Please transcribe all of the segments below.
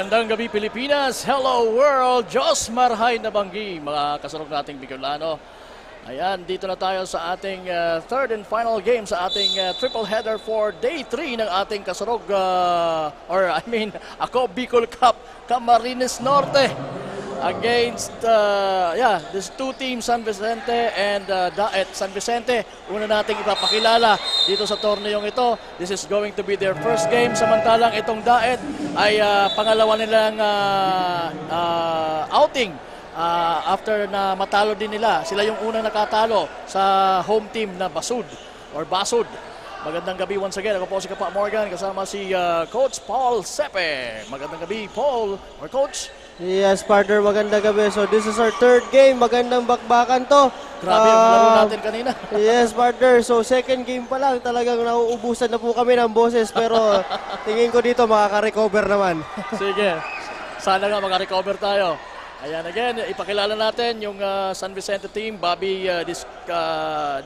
Magandang gabi Pilipinas, hello world, Diyos marhay na banggi mga kasarog nating Bicolano. Ayan, dito na tayo sa ating third and final game sa ating triple header for day 3 ng ating kasarog, Ako Bicol Cup Camarines Norte against these two teams, San Vicente and Daet. San Vicente, una nating ipapakilala dito sa torneyong ito. This is going to be their first game, samantalang itong Daet ay pangalawa nilang outing after na matalo din nila. Sila yung unang nakatalo sa home team na Basud. Magandang gabi once again. Ako po si Kapa Morgan kasama si Coach Paul Sepe. Magandang gabi, Paul or Coach. Yes, partner, magandang gabi. So this is our third game. Magandang bakbakan to. Grabe yung laro natin kanina. Yes, partner. So second game pa lang, talagang nauubusan na po kami ng boses. Pero tingin ko dito makaka-recover naman. Sige, sana nga maka-recover tayo. Ayan, again, ipakilala natin yung San Vicente team. Bobby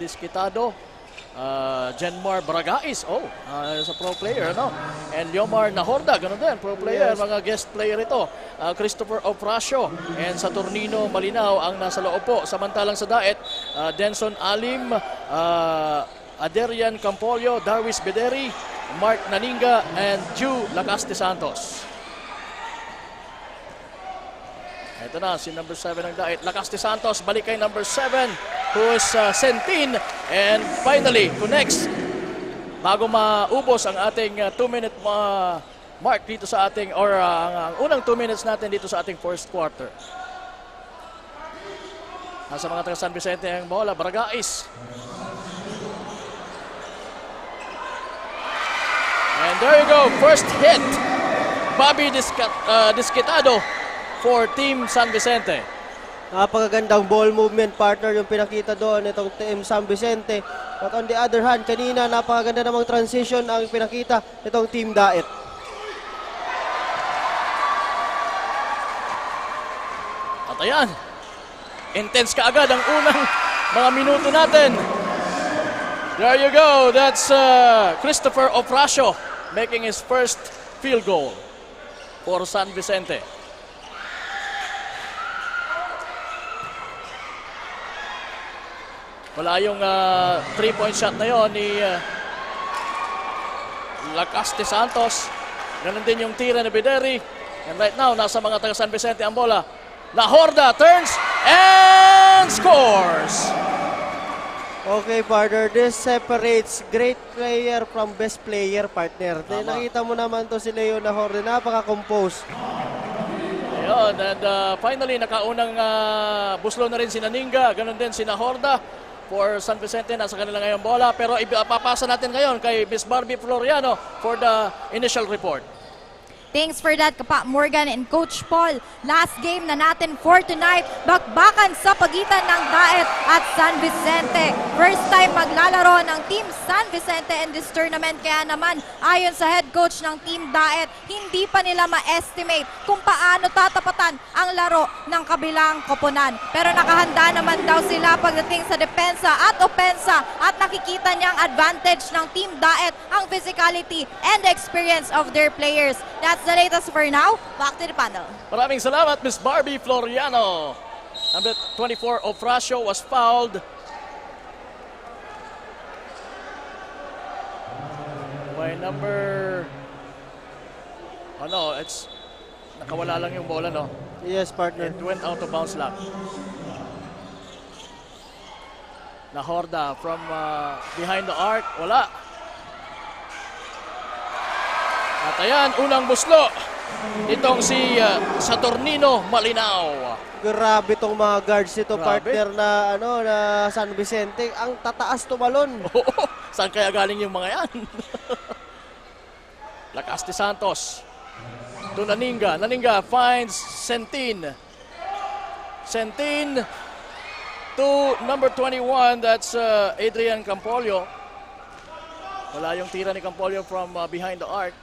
Disquitado, Jenmar Bragais, sa pro player, no? And Yomar Nahorda, ganun din, pro player, yes. mga guest player ito. Christopher Ofracio and Saturnino Malinaw ang nasa loob po. Samantalang sa Daet, Denson Alim, Aderian Campolio, Darwis Bederi, Mark Naninga, and Ju Lacaste Santos. Ito na, si number 7 ng Daet, Lacaste Santos, balik kay number 7, who is Sentin, and finally, connects, bago maubos ang ating 2-minute mark dito sa ating, ang unang 2 minutes natin dito sa ating first quarter. Nasa mga taga San Vicente ang bola, Bragais. And there you go, first hit, Bobby Disquitado for Team San Vicente. Napakagandang ball movement, partner, yung pinakita doon itong Team San Vicente. But on the other hand, kanina napakaganda namang transition ang pinakita itong Team Daet. At ayan, intense kaagad ang unang mga minuto natin. There you go, that's Christopher Ofracio making his first field goal for San Vicente. Wala yung 3-point shot na yon ni Lacaste Santos. Ganun din yung tira ni Bederi. And right now, nasa mga taga San Vicente ang bola. Nahorda turns and scores! Okay, partner, this separates great player from best player, partner. Nakita mo naman to si Leo Nahorda, napaka-compose. Ayun, and finally, nakaunang buslo na rin si Naninga. Ganun din si Nahorda. For San Vicente, nasa kanila ngayon bola. Pero ipapasa natin ngayon kay Miss Barbie Floriano for the initial report. Thanks for that, Kapa Morgan and Coach Paul. Last game na natin for tonight, bakbakan sa pagitan ng Daet at San Vicente. First time maglalaro ng Team San Vicente in this tournament. Kaya naman, ayon sa head coach ng Team Daet, hindi pa nila ma-estimate kung paano tatapatan ang laro ng kabilang koponan. Pero nakahanda naman daw sila pagdating sa depensa at opensa at nakikita niyang advantage ng Team Daet ang physicality and experience of their players. That's the latest for now. Back to the panel. Maraming salamat, Miss Barbie Floriano. Number 24, Ofracio was fouled. By number... it's... Nakawala lang yung bola, no? Yes, partner. It went out of bounds lang. Nahorda from behind the arc. Wala. At ayan, unang buslo. Itong si Saturnino Malinaw. Grabe tong mga guards nito, Grabe. partner, na San Vicente. Ang tataas tumalon. Oo, saan kaya galing yung mga yan? Lacaste Santos. To Naninga. Naninga finds Sentin. Sentin to number 21. That's Adrian Campolio. Wala yung tira ni Campolio from behind the arc.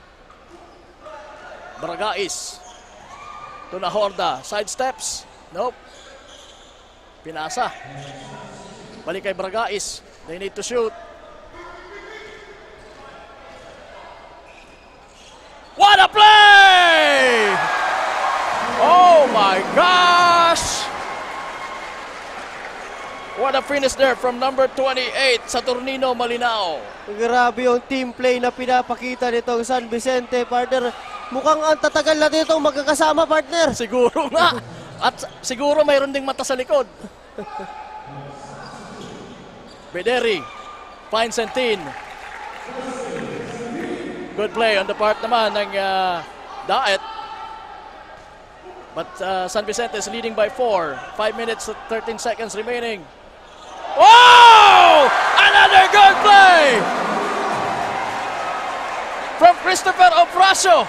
Bragais. To Nahorda. Side steps. Nope. Pinasa. Balik kay Bragais. They need to shoot. What a play! my gosh! What a finish there from number 28, Saturnino Malinao. Grabe yung team play na pinapakita nitong San Vicente, partner. Mukhang ang tatagal na dito magkakasama, partner. Siguro nga. At siguro mayroon ding mata sa likod. Bederi finds Sentin. Good play on the part naman ng Daet. But San Vicente is leading by 4. 5 minutes at 13 seconds remaining. Oh! Another good play! From Christopher Ofracio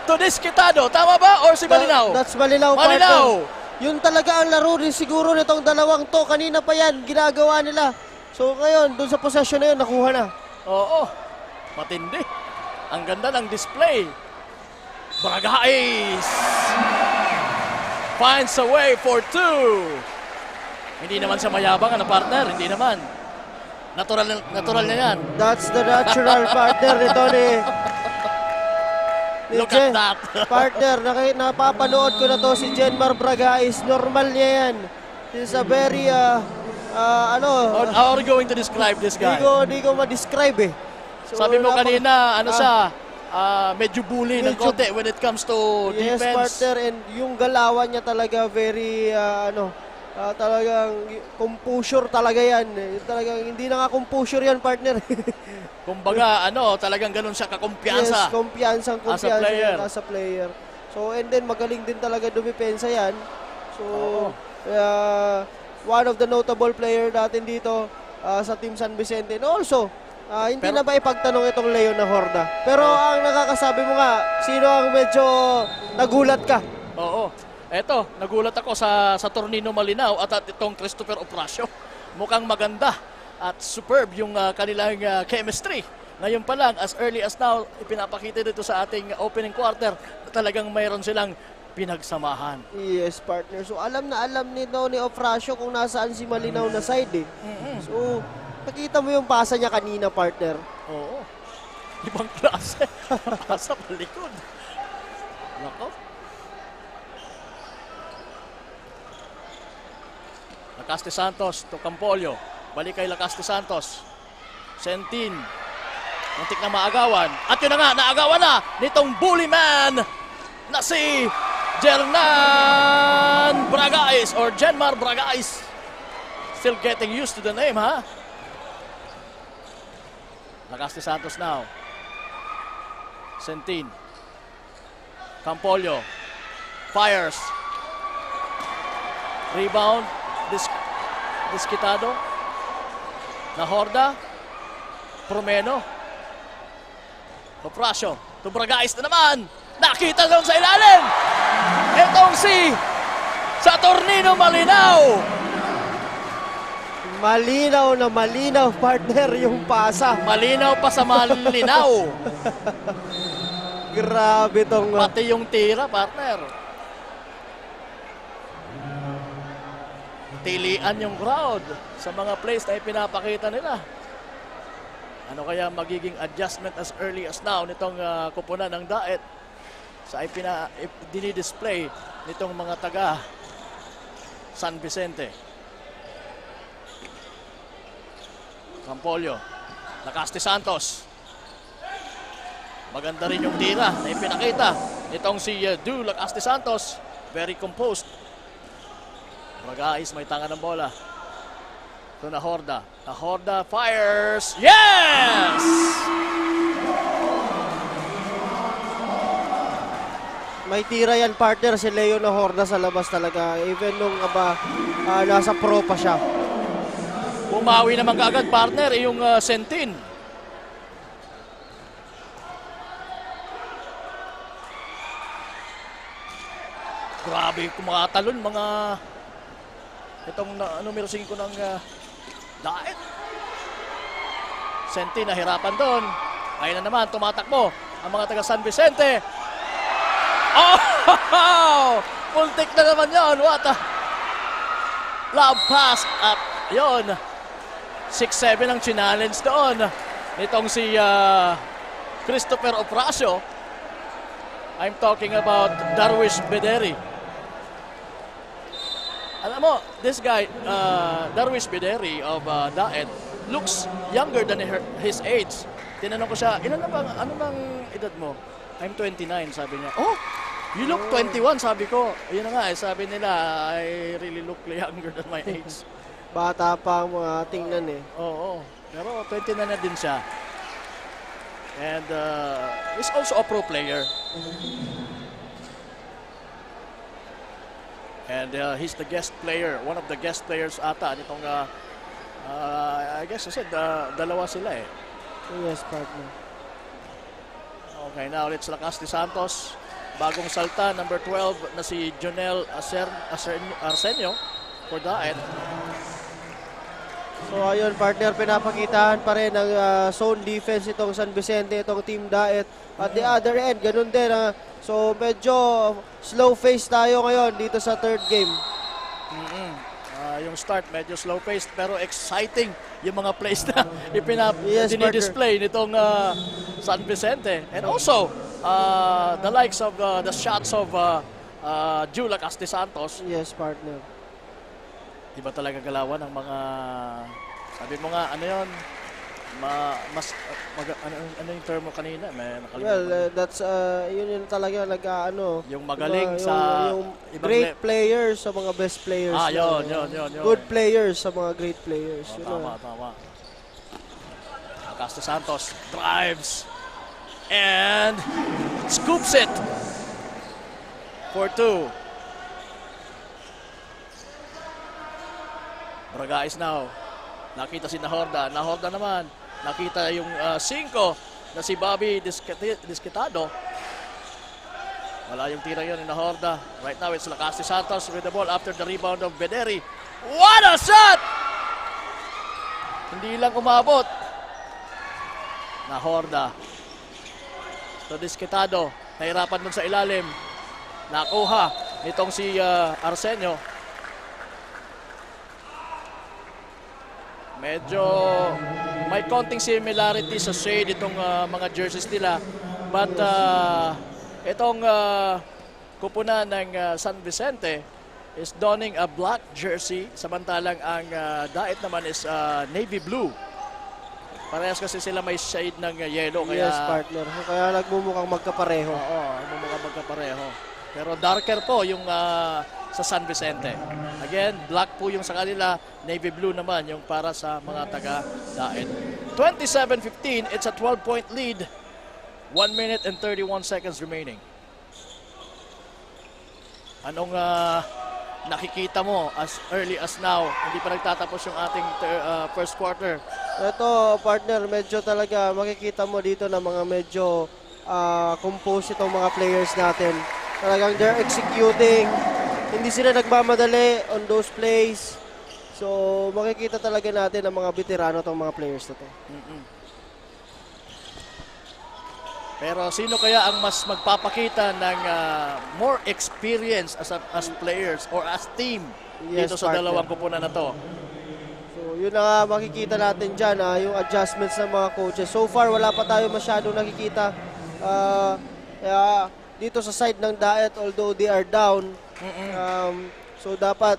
to Disquitado. Tama ba? Or si Malinao? That's Malinao, Malinao! partner. Yun talaga ang laro din siguro nitong dalawang to. Kanina pa yan, ginagawa nila. So ngayon, dun sa possession na yun, nakuha na. Oo. Matindi. Ang ganda ng display. Bragais finds a way for 2. Hindi naman siya mayabang, partner? Hindi naman. Natural na yan. That's the natural partner nito ni Look at that. Partner, napapanood ko na to si Jenmar Bragais. Normal niya yan. He's a very, How are you going to describe this guy? Hindi ko ma-describe eh. So, Sabi mo kanina, medyo bully ng medyo- konti when it comes to Yes, defense. partner, and yung galawan niya talaga very, talagang composure talaga yan. Talagang hindi na nga composure yan, partner. Kumbaga, talagang ganun siya kakumpiyansa. Yes, kumpiyansang As a player. as a player. So, and then magaling din talaga dumipensa yan. So, one of the notable player natin dito sa Team San Vicente. And also, hindi Pero- na ba ipagtanong itong Leon na Horda? Pero ang nakakasabi mo nga, sino ang medyo nagulat ka? Oo. Eto, nagulat ako sa Saturnino Malinao at itong Christopher Ofracio. Mukhang maganda at superb yung kanilang chemistry. Ngayon pa lang, as early as now, ipinapakita dito sa ating opening quarter na talagang mayroon silang pinagsamahan. Yes, partner. So, alam na alam ni Ofracio kung nasaan si Malinaw na side eh. So, nakita mo yung pasa niya kanina, partner. Oo. Ibang klase. Pasa palikod. Nako. Lacaste Santos to Campolio. Balik kay Lacaste Santos. Sentin. Muntik na maagawan. At yun na nga, naagawan na nitong bully man na si Jernan Bragais or Jenmar Bragais. Still getting used to the name, ha? Lacaste Santos now. Sentin. Campolio. Fires. Rebound. Disquitado. Na Horda. Promeno. Ofracio. To Bragais na naman. Nakita doon sa ilalim. Itong si Saturnino Malinao. Malinaw na malinaw, partner, yung pasa. Malinaw pa sa Malinaw. Grabe tong... Pati yung tira, partner. Tilian yung crowd sa mga plays na ipinapakita nila. Ano kaya magiging adjustment as early as now nitong kupunan ng Daet sa dinidisplay nitong mga taga San Vicente. Campolio. Lacaste Santos. Maganda rin yung tira na ipinakita nitong si Du Lacaste Santos. Very composed. Bragais may tanga ng bola. Ito na Horda. Na Horda fires. Yes! May tira yan, partner, si Leo na Horda sa labas talaga. Even nung nasa pro pa siya. Bumawi naman kaagad, partner, yung Sentin. Grabe, kumakatalon mga itong numero 5 ng Daet. Sentin nahirapan doon. Ayun na naman, tumatakbo ang mga taga San Vicente. Oh! Muntik na naman yun. What a love pass. At yun, 6-7 ang challenge doon. Nitong si Christopher Ofracio. I'm talking about Darwish Bederi. Alam mo, this guy, Darwish Bideri of Daet, looks younger than his age. Tinanong ko siya, ano bang edad mo? I'm 29, sabi niya. Oh, you look 21, sabi ko. Yun na nga, sabi nila, I really look younger than my age. Bata pa ang mga tingnan eh. Oo, pero 29 na din siya. And he's also a pro player. And he's the guest player, one of the guest players ata nitong I guess I said dalawa sila eh. Yes, partner. Okay, now let's Lakas de Santos. Bagong salta, number 12 na si Jonel Arsenio for Daet. So ayun partner, pinapakitahan pa rin ng zone defense itong San Vicente, itong Team Daet. At the other end, ganun din. So medyo slow pace tayo ngayon dito sa third game. Yung start medyo slow paced pero exciting yung mga plays na Yes, dinidisplay nitong San Vicente. And also, the likes of the shots of Ju Lakas de Santos. Yes, partner. Iba talaga galawan ng mga, sabi mo nga, ano yun, ano yung term mo kanina? Well, that's, yun talaga nag-ano. Yung magaling sa yung great players sa mga best players. Yun. Good players sa mga great players. Tama. Lakas de Santos drives and scoops it for 2. Bragais now. Nakita si Nahorda. Nahorda naman. Nakita yung 5 na si Bobby Disquitado. Wala yung tira yun ni Nahorda. Right now it's Lakas de Santos with the ball after the rebound of Bederi. What a shot! Hindi lang umabot. Nahorda. So Disquitado. Nahirapan dun sa ilalim. Nakuha nitong si Arsenio. Medyo may konting similarity sa shade itong mga jerseys nila. But itong kupunan ng San Vicente is donning a black jersey. Samantalang ang Daet naman is navy blue. Parehas kasi sila may shade ng yellow. Kaya, yes, partner. Kaya nagmumukhang magkapareho. Oo, nagmumukhang magkapareho. Pero darker po yung sa San Vicente. Again, black po yung sa kanila, navy blue naman yung para sa mga taga-Daet. 27-15, it's a 12-point lead. 1 minute and 31 seconds remaining. Anong nakikita mo as early as now? Hindi pa nagtatapos yung ating first quarter. Ito, partner, medyo talaga makikita mo dito na mga medyo compose itong mga players natin. Talagang they're executing. Hindi sila nagmamadali on those plays. So, makikita talaga natin ang mga veterano itong mga players na to. Pero sino kaya ang mas magpapakita ng more experience as players or as team Yes, dito sa partner. dalawang kupunan na to? So, yun na nga makikita natin dyan, yung adjustments ng mga coaches. So far, wala pa tayo masyadong nakikita dito sa side ng Daet, although they are down. So dapat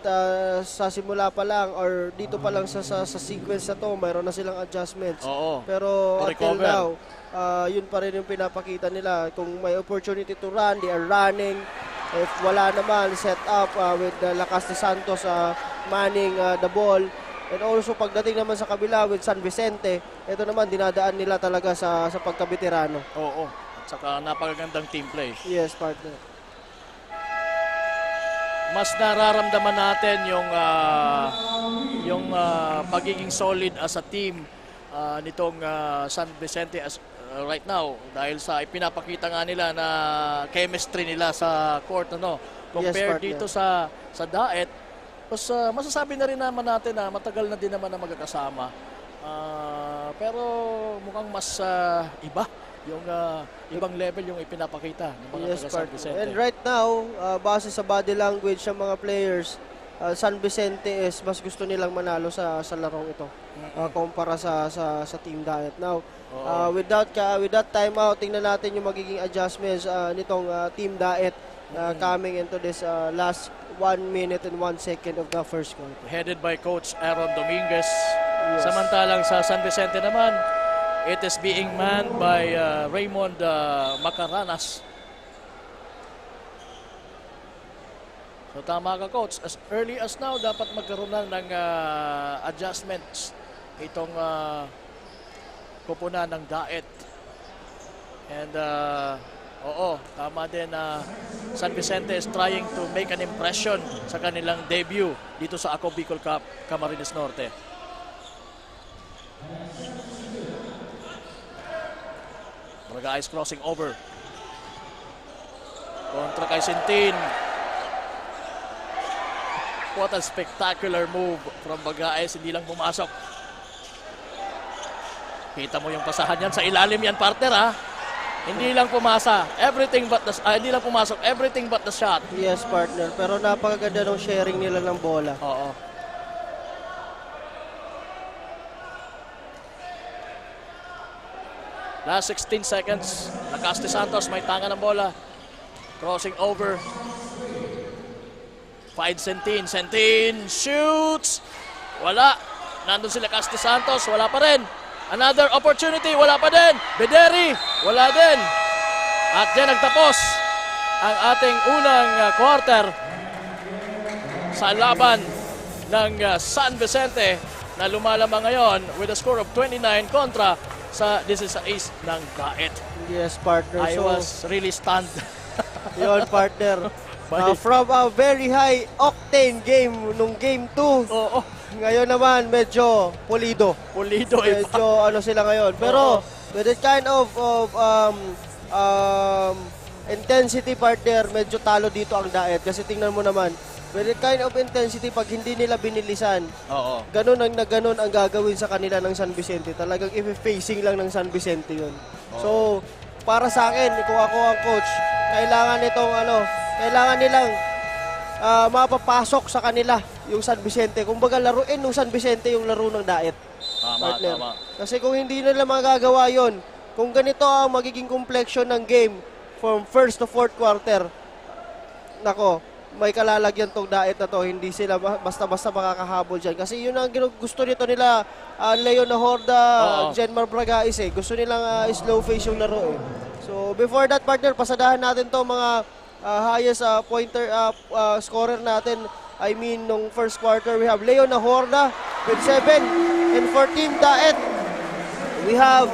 sa simula pa lang or dito pa lang sa sequence na to, mayroon na silang adjustments. Oo. Pero until Recover. now, yun pa rin yung pinapakita nila. Kung may opportunity to run, they are running. If wala naman, set up with Lakas de Santos manning the ball. And also pagdating naman sa kabila with San Vicente, ito naman dinadaan nila talaga sa pagkabeterano. Oo. At saka napakagandang team play. Yes, partner. Mas nararamdaman natin yung pagiging solid as a team nitong San Vicente as right now dahil sa ipinapakita nga nila na chemistry nila sa court compared partner. dito sa Daet. Tapos masasabi na rin naman natin na matagal na din naman na magkakasama. Pero mukhang mas iba yung ibang level yung ipinapakita ng mga taga San Vicente. And right now, base sa body language ng mga players, San Vicente is mas gusto nilang manalo sa larong ito kumpara sa Team Daet. Now, with that timeout, tingnan natin yung magiging adjustments nitong Team Daet. coming into this last 1 minute and 1 second of the first quarter. Headed by Coach Aaron Dominguez. Samantalang sa San Vicente naman, it is being manned by Raymond Macaranas. So tama ka, Coach. As early as now, dapat magkaroon na ng adjustments itong kupunan ng Daet. And oo, tama din na San Vicente is trying to make an impression sa kanilang debut dito sa Ako Bicol Cup, Camarines Norte. Bragais crossing over. Kontra kay Sintin. What a spectacular move from Bragais. Hindi lang pumasok. Kita mo yung pasahan yan. Sa ilalim yan, partner, ha? Hindi lang pumasa. Everything but the hindi lang pumasok. Everything but the shot. Yes, partner. Pero napakaganda ng sharing nila ng bola. Oo. Last 16 seconds. Lacaste Santos may tanga ng bola. Crossing over. Finds Sentin. Sentin shoots. Wala. Nandun si Lacaste Santos. Wala pa rin. Another opportunity. Wala pa din. Bederi. Wala din. At yan nagtapos ang ating unang quarter sa laban ng San Vicente na lumalamang ngayon with a score of 29 kontra sa 16 ng Daet. Yes, partner. I was really stunned. Yun, partner. From a very high octane game nung game 2. Oo. Ngayon naman, medyo pulido. Pulido iba. Medyo ano sila ngayon. Pero, with that kind of intensity, partner, medyo talo dito ang Daet. Kasi tingnan mo naman, with that kind of intensity, pag hindi nila binilisan, Oo. ganun ang gagawin sa kanila ng San Vicente. Talagang if-facing lang ng San Vicente yun. So, para sa akin, kung ako ang coach, kailangan nilang mapapasok sa kanila yung San Vicente. Kumbaga, laruin ng San Vicente yung laro ng Daet. Tama, Partner. tama. Kasi kung hindi nila magagawa yon, kung ganito ang magiging complexion ng game from first to fourth quarter, nako, may kalalagyan tong Daet na to. Hindi sila basta-basta makakahabol dyan. Kasi yun ang gusto nito nila, Leon Horda, Jenmar Bragais eh. Gusto nilang slow face yung laro eh. So, before that, partner, pasadahan natin to mga highest pointer scorer natin. I mean, nung first quarter, we have Leon Horda with 7. And for Team Daet, we have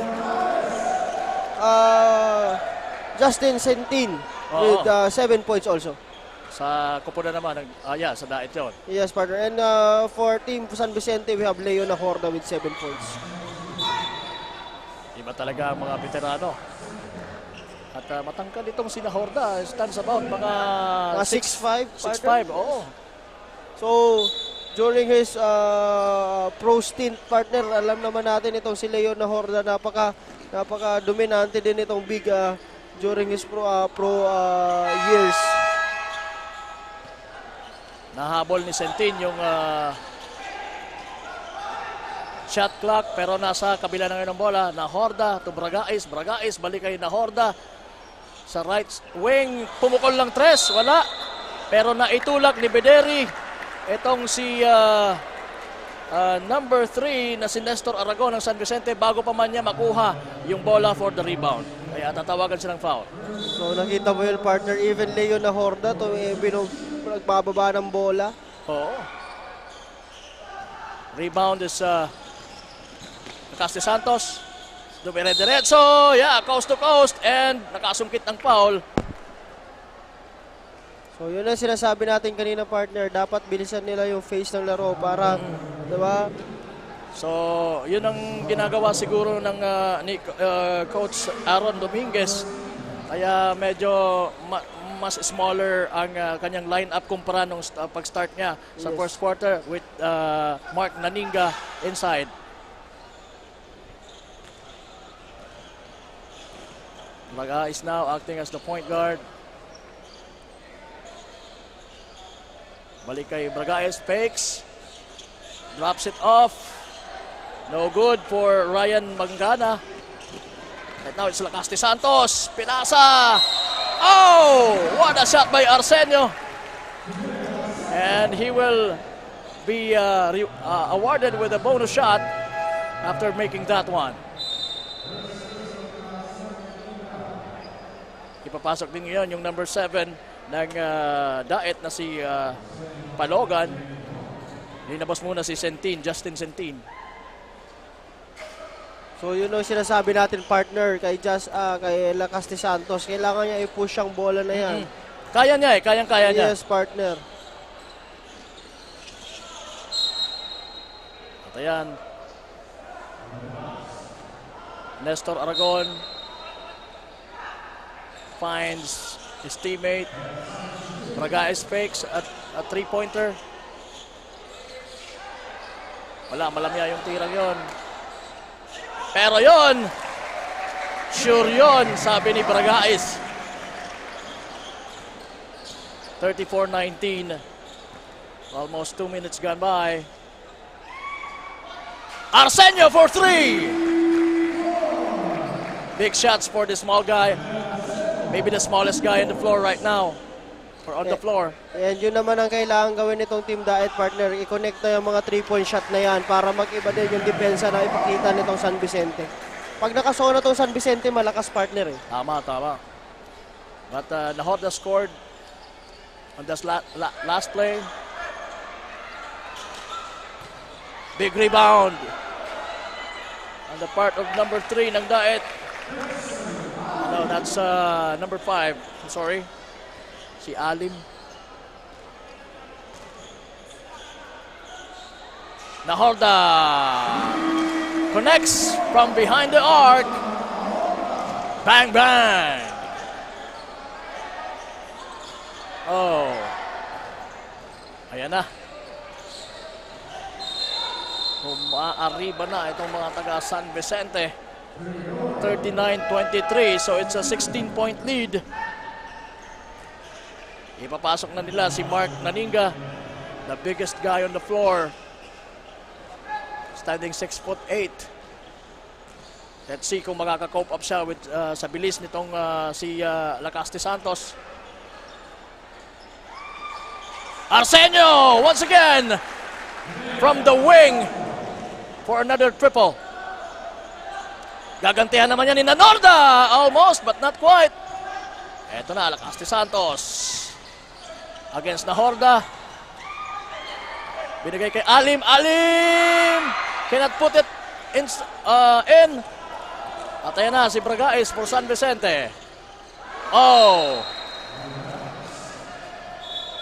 Justin Sentin with 7 points also. Sa kupunan naman, sa Daet yun. Yes, partner. And for Team San Vicente, we have Leon Horda with 7 points. Iba talaga ang mga veterano. At matangkad itong sina Horda, stands about mga 6'5", 6'5", oo. So, during his pro stint, partner, alam naman natin itong si Leon Horda, napaka-dominante din itong big during his pro years. Nahabol ni Sentin yung shot clock pero nasa kabila na ngayon ng bola. Na Horda to Bragais. Bragais balik kay na Horda sa right wing. Pumukol lang 3. Wala. Pero naitulak ni Bederi. Itong si number 3 na si Nestor Aragon ng San Vicente bago pa man niya makuha yung bola for the rebound. Kaya tatawagan silang foul. So nakita mo yun, partner, even Leon na Horda to nagbababa ng bola. Oo. Rebound is Lacaste Santos. Dumire-diretso. Yeah, coast to coast. And nakasungkit ng foul. So yun ang sinasabi natin kanina, partner. Dapat bilisan nila yung face ng laro para, diba? So, yun ang ginagawa siguro ng ni Coach Aaron Dominguez. Kaya medyo mas smaller ang kanyang lineup kumpara nung pag-start niya sa first quarter with Mark Naninga inside. Braga is now acting as the point guard. Balik kay Bragais, fakes. Drops it off. No good for Ryan Mangana. And now it's Lacaste Santos. Pinasa. Oh, what a shot by Arsenio. And he will be awarded with a bonus shot after making that one. Ipapasok din ngayon yung number 7 ng Daet na si Palogan. Linabas muna si Sentin, Justin Sentin. So yun ang sinasabi natin, partner, kay Lakas de Santos. Kailangan niya i-push ang bola na yan. Kaya niya eh, kayang-kaya niya. Yes, partner. At ayan, Nestor Aragon finds his teammate. Bragaez fakes at a three-pointer. Wala, malamya yung tirang yon. Pero yon, sure yon, sabi ni Bragaez. 34-19. Almost 2 minutes gone by. Arsenio for 3. Big shots for the small guy. Maybe the smallest guy on the floor right now. Or on the floor. And yun naman ang kailangan gawin nitong Team Daet, partner. I-connect na yung mga 3-point shot na yan para mag-iba din yung depensa na ipakita nitong San Vicente. Pag nakasona itong San Vicente, malakas, partner eh. Tama, tama. But Nahoda scored on this last play. Big rebound on the part of number 3 ng Daet. No, that's number 5. I'm sorry. Si Alim. Nahoda connects from behind the arc. Bang, bang. Oh. Ayan na. Umaariba na itong mga taga San Vicente. 39-23, so it's a 16-point lead. Ipapasok na nila si Mark Naninga, the biggest guy on the floor. Standing 6'8". Let's see kung makaka-cope up siya with, sa bilis nitong si Lakas de Santos. Arsenio, once again, from the wing for another triple. Gagantihan naman yan ni Nanorda. Almost, but not quite. Eto na, Lakas de Santos. Against Nahorda. Binigay kay Alim. Alim! Cannot put it in. At ayan na, si Bragaez for San Vicente. Oh!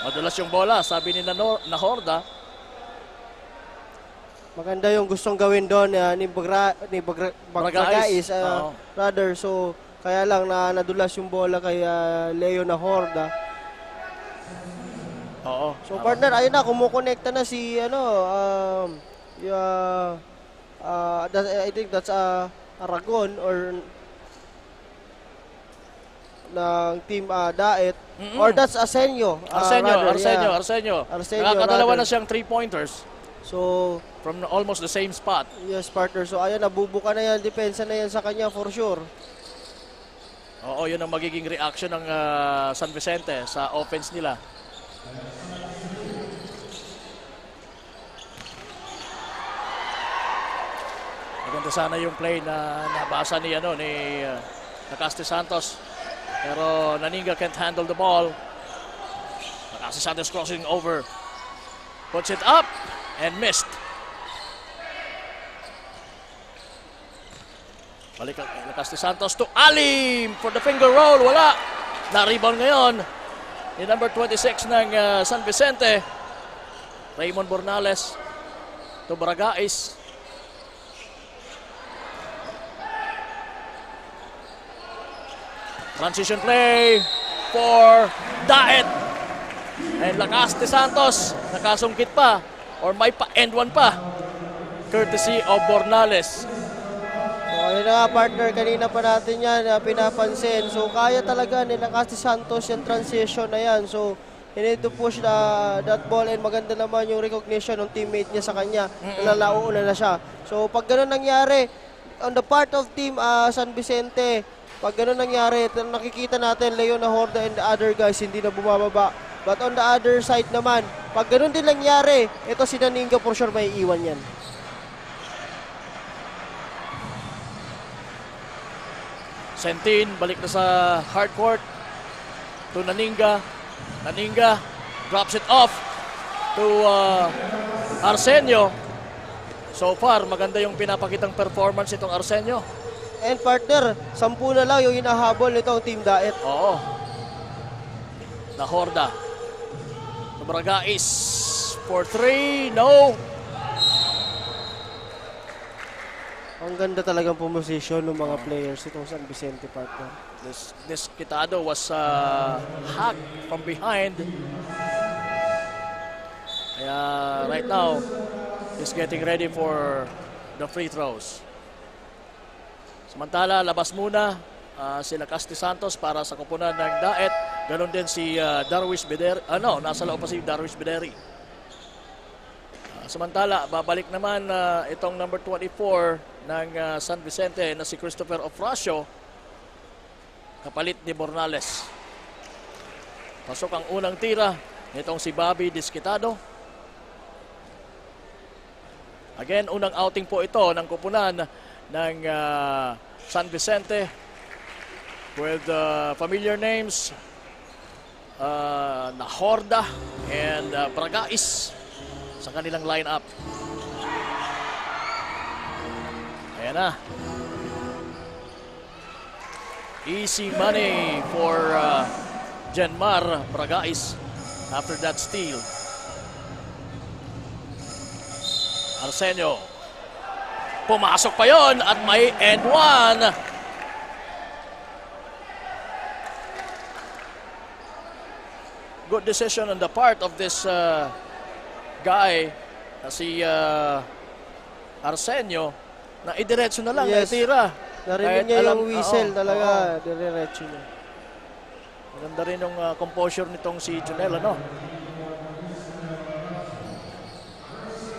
Madulas yung bola, sabi ni Nahorda. Maganda yung gustong gawin doon ni Bragaez, rather. So, kaya lang nadulas yung bola kay Leo Nahorda. Oo. So, partner, ayun na, kumukonekta na si, I think that's Aragon or ng Team Daet. Or that's Arsenio. Arsenio. Nakakadalawa na siyang 3-pointers. So, from almost the same spot. Yes, partner. So, ayun, nabubuka na yan. Depensa na yan sa kanya for sure. Oo, yun ang magiging reaction ng San Vicente sa offense nila. Maganda sana yung play na nabasa ni Lakas de Santos. Pero Naninga can't handle the ball. Lakas de Santos crossing over. Puts it up and missed. Balik Lakas de Santos to Alim for the finger roll. Wala. Na-rebound ngayon ni number 26 ng San Vicente. Raymond Bornales to Bragaez. Transition play for Daet. And Lakas de Santos nakasungkit pa or may pa-end one pa. Courtesy of Bornales. So, ayun na nga, partner, kanina pa natin yan pinapansin. So, kaya talaga ni Lakas de Santos yung transition na yan. So, he need to push that ball, and maganda naman yung recognition ng teammate niya sa kanya. Nalalauna na siya. So, pag gano'n nangyari, on the part of Team San Vicente, Pag ganun nangyari, nakikita natin Leon Horda and the other guys hindi na bumababa. But on the other side naman, pag ganun din nangyari, ito si Naninga for sure may iwan yan. Sentin, balik na sa hard court. To Naninga. Naninga drops it off to Arsenio. So far, maganda yung pinapakitang performance itong Arsenio. And partner, 10 na lang yung hinahabol nitong Team Daet. Oo. Na Horda. Bragais for 3. No. Ang ganda talagang pumosisyon ng mga players itong San Vicente, partner. This Quitado was hacked from behind. Kaya right now, he's getting ready for the free throws. Samantala, labas muna sila Casti Santos para sa kupunan ng Daet. Ganon din si Darwish Bederi. Nasa loob pa si Darwish Bederi. Samantala, babalik naman itong number 24 ng San Vicente na si Christopher Ofracio. Kapalit ni Bornales. Pasok ang unang tira nitong si Bobby Disquitado. Again, unang outing po ito ng kupunan ng San Vicente with familiar names na Horda and Bragais sa kanilang lineup. Ayan na. Easy money for Jenmar Bragais after that steal. Arsenio. Pumasok pa yon at may end one. Good decision on the part of this guy, si Arsenio, na idiretso na lang, Yes. itira. Narinig niya yung whistle talaga, diretso niya. Maganda rin yung composure nitong si Junel, ano?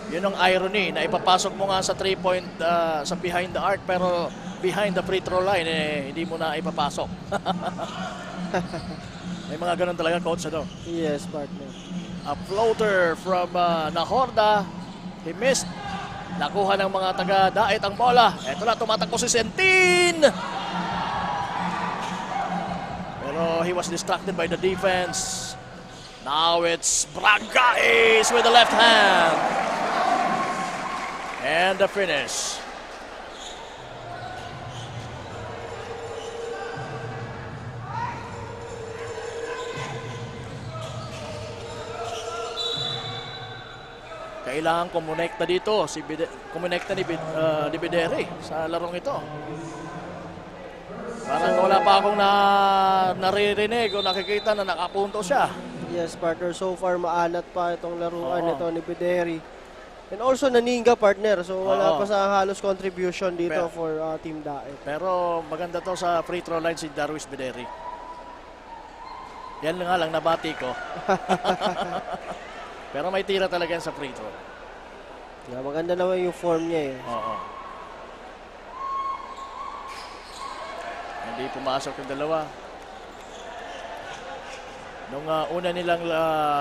Yun ang irony na ipapasok mo nga sa 3-point sa behind the arc pero behind the free throw line hindi mo na ipapasok. May mga ganun talaga, coach, ano? Yes, partner. A floater from Nahorda. He missed. Nakuha ng mga taga-Daet ang bola. Ito na, tumatakbo si Sentin. Pero he was distracted by the defense. Now it's Bragais with the left hand. And the finish. Kailangan kumonekta dito kumonekta ni Bederi sa larong ito. Parang wala pa akong naririnig o nakikita na nakapunto siya. Yes, partner. So far, maanat pa itong laruan nito ni Bederi. And also, Naninga, partner. So, wala pa sa halos contribution dito for Team Daet. Pero maganda to sa free throw line si Darwish Bederi. Yan nga lang nabati ko. Pero may tira talaga yan sa free throw. Yeah, maganda naman yung form niya eh. Oo. Hindi pumasok yung dalawa. Nung una nilang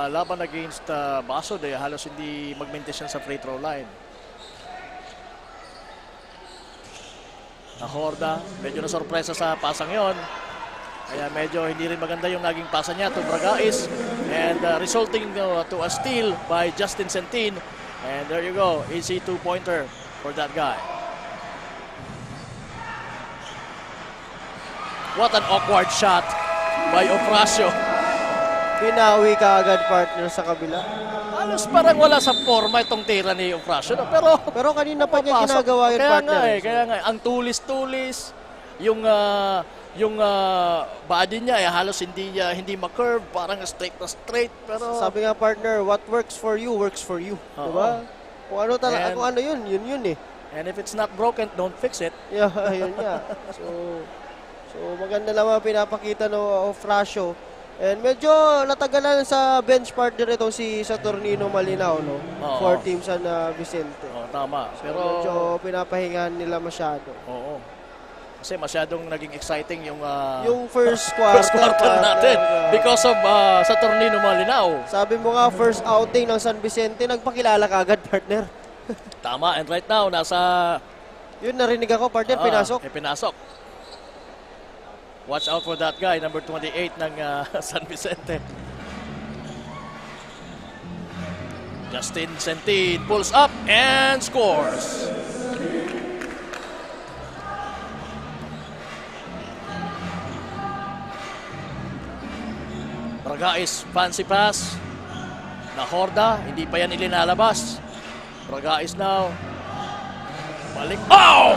laban against Basod, halos hindi mag-maintain sa free throw line. Nahorda, medyo na sorpresa sa pasang yon. Kaya medyo hindi rin maganda yung naging pasa niya to Bragais. And resulting to a steal by Justin Sentin. And there you go, easy two-pointer for that guy. What an awkward shot by Ofracio. Pinawi ka agad, partner, sa kabila. Halos parang wala sa forma itong tira ni Ofracio. No? Pero kanina pa niya ginagawa yung partner. Kaya nga, ang tulis-tulis, yung body niya halos hindi ma-curve, parang straight na straight. Pero sabi nga, partner, what works for you, works for you. Diba? Kung ano talaga, kung ano yun eh. And if it's not broken, don't fix it. Yeah, yun nga. So maganda naman pinapakita ng Ofracio. And medyo natagalan sa bench partner itong si Saturnino Malinaw, no? For Team San Vicente. Tama. So, medyo pinapahingahan nila masyado. Oo. Kasi masyadong naging exciting yung, Yung first quarter, first quarter partner, natin because of sa Tornino Malinaw. sabi mo nga, first outing ng San Vicente, nagpakilala ka agad, partner. Tama, and right now, nasa... Yun, narinig ako, partner, pinasok. Pinasok. Watch out for that guy, number 28 ng San Vicente. Justin Sentin pulls up and scores. Bragais, fancy pass. Nahorda, hindi pa yan ilinalabas. Bragais now. Balik. Oh!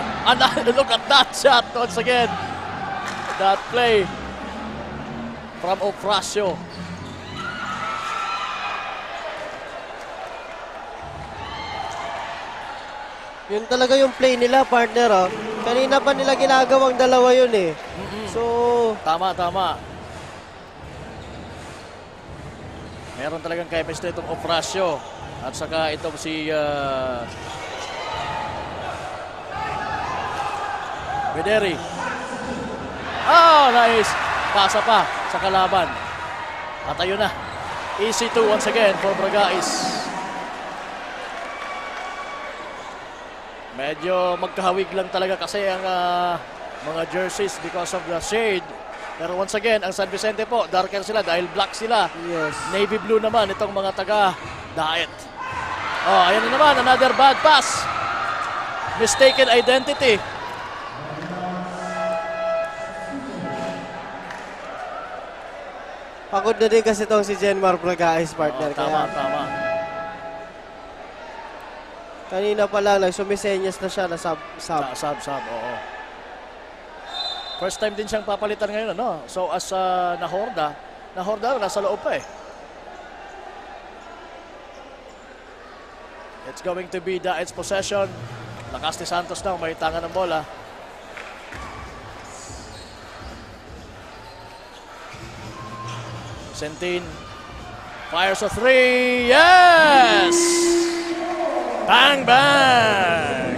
Look at that shot once again. That play from Ofracio. Yun talaga yung play nila, partner. Oh. Kanina pa nila ginagawang dalawa yun eh. So, Tama, tama. Meron talagang chemistry itong Ofracio. At saka itong si Bederi. Oh, nice. Pasa pa sa kalaban. At ayun na. Easy 2 once again for Bragais. Medyo magkahawig lang talaga kasi ang mga jerseys because of the shade. Pero once again, ang San Vicente po, darker sila dahil black sila. yes. Navy blue naman itong mga taga Daet. Oh, ayan na naman, another bad pass. Mistaken identity. Pagod na din kasi itong si Jenmar Bragais, partner. Oh, tama, Kaya tama. kanina pa lang, nagsumisenyas na siya na sub. Sub, oo. First time din siyang papalitan ngayon, ano? So as Nahorda nasa loob pa eh. It's going to be Daet's possession. Lakas ni Santos na, may tangan ng bola. Sentin fires a 3. Yes! Bang, bang!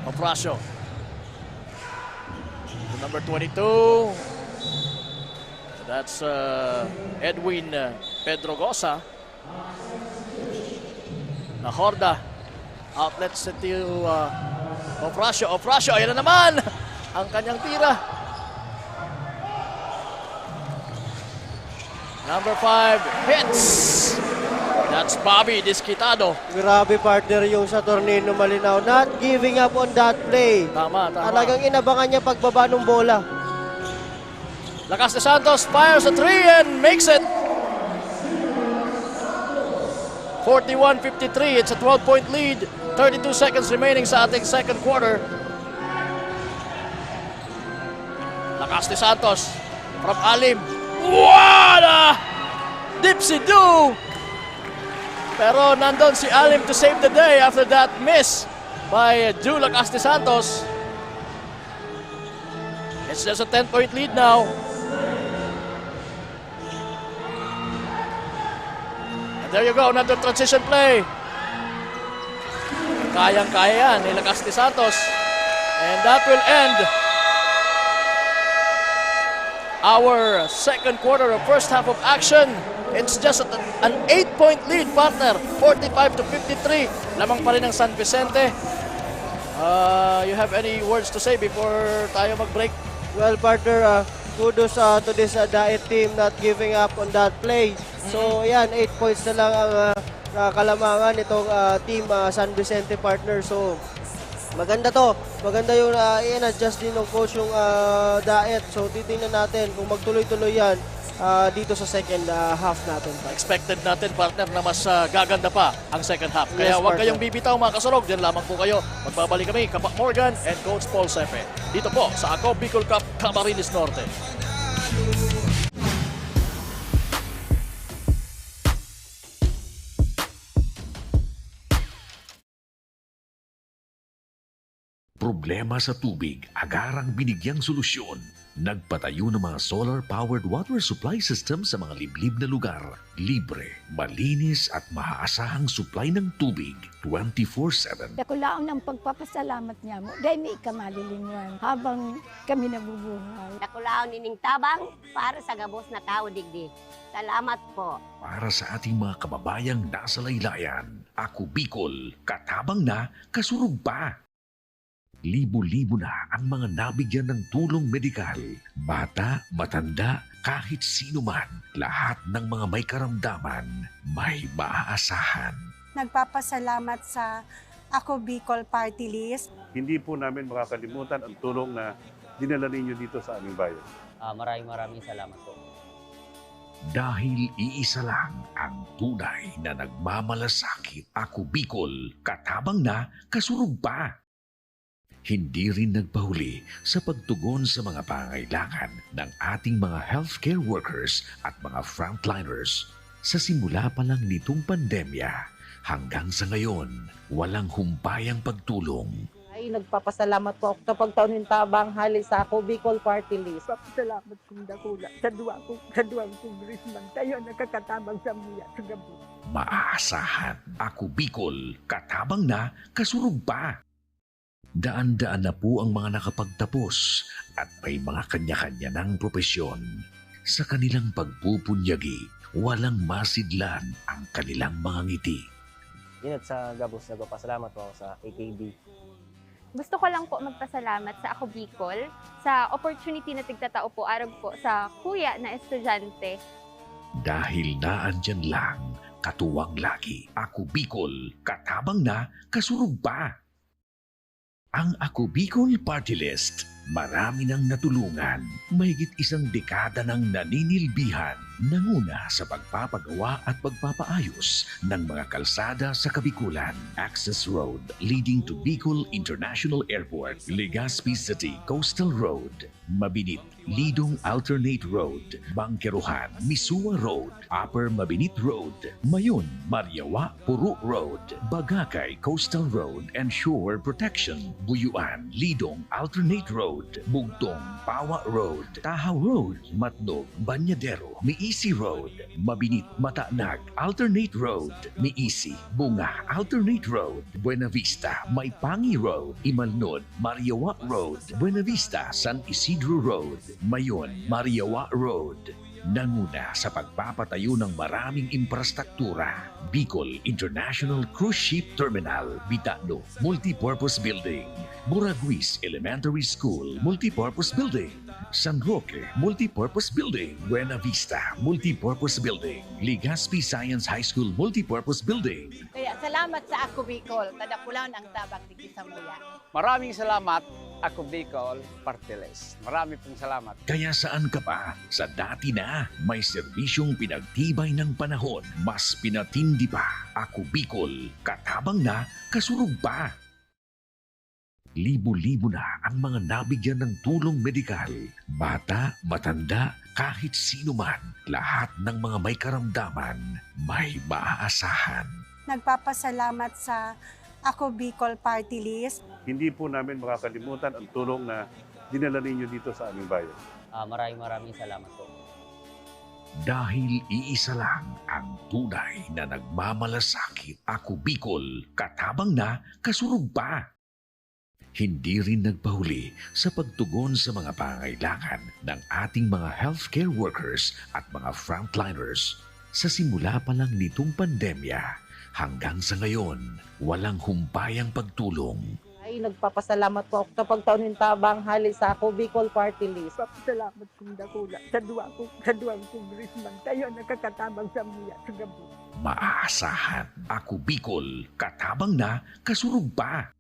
Ofracio. To number 22. That's Edwin Pedro Gosa. Nahorda. Outlets to Ofracio. Ofracio, ayan na naman! Ang kanyang tira. Number 5 hits. That's Bobby Disquitado. Grabe, partner, yung sa Tornino Malinaw. Not giving up on that play. Tama, tama. Talagang inabangan niya pagbaba ng bola. Lakas de Santos fires a 3 and makes it. 41-53. It's a 12-point lead. 32 seconds remaining sa ating second quarter. Lakas de Santos from Alim. What a dipsy-do! Pero nandun si Alim to save the day after that miss by Ju Lakas de Santos. It's just a 10-point lead now. And there you go, another transition play. Kayang-kaya yan ni Lakas de Santos. And that will end our second quarter of first half of action. It's just an 8-point lead, partner. 45-53. Lamang pa rin ang San Vicente. You have any words to say before tayo mag-break? Well, partner, kudos to this Daet team not giving up on that play. So, ayan, 8 points na lang ang kalamangan itong team San Vicente, partner. So, maganda to. Maganda yung i-adjust din ng coach yung Daet. So, titingnan natin kung magtuloy-tuloy yan dito sa second half natin. Expected natin, partner, na mas gaganda pa ang second half. Kaya Yes, huwag partner. kayong bibitaw, mga kasurog. Diyan lamang po kayo. Magbabalik kami, Kapak Morgan and Coach Paul Sepe. Dito po sa Ako Bicol Cup, Camarines Norte. Problema sa tubig, agarang binigyang solusyon. Nagpatayo ng mga solar-powered water supply system sa mga liblib na lugar. Libre, malinis at maaasahang supply ng tubig 24/7. Dako laon ang pagpapasalamat niya mo. Dahil may ikamalilingan habang kami nabubuhay. Nakulaon nining tabang para sa gabos na tao digdi. Salamat po. Para sa ating mga kababayang nasa laylayan, Ako Bicol, katabang na, kasurug pa. Libo-libo na ang mga nabigyan ng tulong medikal. Bata, matanda, kahit sino man, lahat ng mga may karamdaman, may maaasahan. Nagpapasalamat sa Ako Bicol Party List. Hindi po namin makakalimutan ang tulong na dinala ninyo dito sa aming bayan. Maraming salamat po. Dahil iisa lang ang tunay na nagmamalasakit. Ako Bicol, katabang na, kasurug pa. Hindi rin nagpahuli sa pagtugon sa mga pangailangan ng ating mga healthcare workers at mga frontliners. Sa simula pa lang nitong pandemya, hanggang sa ngayon, walang humpayang pagtulong. Ay, nagpapasalamat po ako sa pagtaunin tabang hali sa Ako Bicol Party List. Papasalamat kong dakula sa duwang kongresman. Tayo nakakatabang sa muya sa gabi. Maaasahan. Ako Bicol, katabang na, kasurug pa. Daan-daan na po ang mga nakapagtapos at may mga kanya-kanya ng propesyon. Sa kanilang pagpupunyagi, walang masidlan ang kanilang mga ngiti. Inat sa gabos, nagpapasalamat po ako sa AKB. Gusto ko lang po magpasalamat sa Ako Bicol sa opportunity na tigtatao po arag po sa kuya na estudyante. Dahil naandyan lang, katuwang lagi. Ako Bicol, katabang na, kasurug pa. Ang Ako Bicol Party List, marami nang natulungan. Mahigit isang dekada ng naninilbihan, nanguna sa pagpapagawa at pagpapaayos ng mga kalsada sa Kabikulan. Access Road leading to Bicol International Airport, Legazpi City Coastal Road, Mabinit, Lidong Alternate Road, Bangkeruhan, Misua Road, Upper Mabinit Road, Mayon, Mariawa, Puro Road, Bagakay Coastal Road and Shore Protection, Buyuan, Lidong Alternate Road, Bugtong, Pawa Road, Tahaw Road, Matnog, Banyadero, Miisi Road, Mabinit, Matanag, Alternate Road, Miisi, Bunga, Alternate Road, Buena Vista, Maipangi Road, Imalnod, Mariawa Road, Buena Vista, San Isidro Road, Mayon, Mariawa Road. Nanguna sa pagpapatayo ng maraming infrastruktura. Bicol International Cruise Ship Terminal, Bitano, Multipurpose Building, Buraguis Elementary School, Multipurpose Building, San Roque, Multipurpose Building, Buena Vista, Multipurpose Building, Legazpi Science High School, Multipurpose Building. Kaya salamat sa Ako Bicol, kadakulaon ang tabang digdi sa muya. Maraming salamat, Ako Bicol Party List. Marami pong salamat. Kaya saan ka pa? Sa dati na, may serbisyong pinagtibay ng panahon, mas pinatindi pa. Ako Bicol, katabang na, kasurug pa. Libo-libo na ang mga nabigyan ng tulong medikal. Bata, matanda, kahit sino man, lahat ng mga may karamdaman, may maaasahan. Nagpapasalamat sa Ako Bicol Party List. Hindi po namin makakalimutan ang tulong na dinala ninyo dito sa aming bayan. Maraming salamat po. Dahil iisa lang ang tunay na nagmamalasakit. Ako Bicol, katabang na, kasurug pa. Hindi rin nagpahuli sa pagtugon sa mga pangailangan ng ating mga healthcare workers at mga frontliners. Sa simula pa lang nitong pandemya, hanggang sa ngayon, walang humpayang pagtulong. Ay, nagpapasalamat po ako sa pagtaunin tabang hali sa Ako Bicol Party List. Papasalamat kong dakula sa duwang kongresman. Tayo nakakatabang sa muya sa gabi. Maaasahan. Ako Bicol, katabang na, kasurug pa.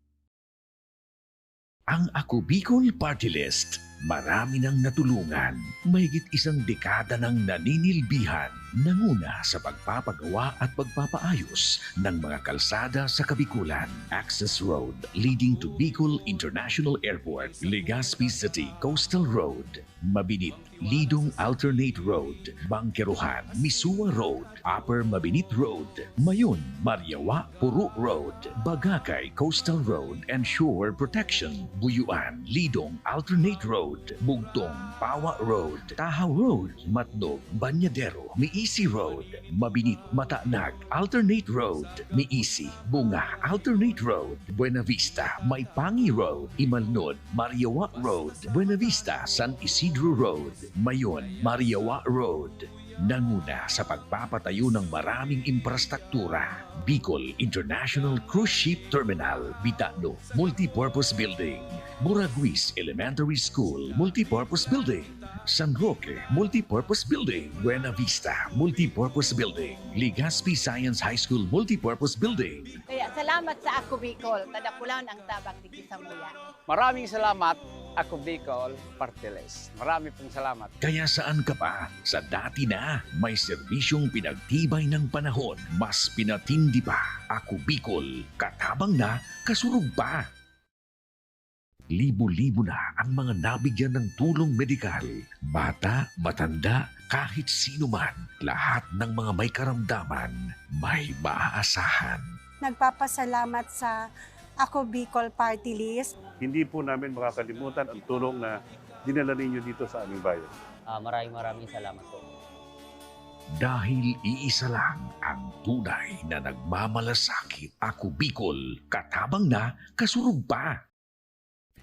Ang Ako Bicol Party List, marami nang natulungan. Mahigit isang dekada ng naninilbihan, Nanguna sa pagpapagawa at pagpapaayos ng mga kalsada sa Kabikulan. Access Road leading to Bicol International Airport, Legazpi City Coastal Road, Mabinit, Lidong Alternate Road, Bangkeruhan, Misua Road, Upper Mabinit Road, Mayon, Mariawa, Puro Road, Bagakay Coastal Road and Shore Protection, Buyuan, Lidong Alternate Road, Bugtong, Pawa Road, Tahaw Road, Matnog, Banyadero, Miisi Road, Mabinit, Mataanag, Alternate Road, Miisi, Bunga, Alternate Road, Buena Vista, Maipangi Road, Imalnod, Mariawa Road, Buena Vista, San Isidro Road, Mayon, Mariawa Road. Nanguna sa pagpapatayo ng maraming infrastruktura. Bicol International Cruise Ship Terminal, Bitano, Multipurpose Building, Buraguis Elementary School, Multipurpose Building, San Roque, Multipurpose Building, Buena Vista, Multipurpose Building, Legazpi Science High School, Multipurpose Building. Kaya salamat sa Ako Bicol, tadapulan ang tabang di Sambuya. Maraming salamat, Ako Bicol Party List. Marami pong salamat. Kaya saan ka pa? Sa dati na, may serbisyong pinagtibay ng panahon. Mas pinatindi pa. Ako Bicol, katabang na, kasurug pa. Libo-libo na ang mga nabigyan ng tulong medikal. Bata, matanda, kahit sino man, lahat ng mga may karamdaman, may maaasahan. Nagpapasalamat sa Ako Bicol Party List. Hindi po namin makakalimutan ang tulong na dinala ninyo dito sa aming bayan. Maraming salamat po. Dahil iisa lang ang tunay na nagmamalasakit. Ako Bicol, katabang na, kasurug pa.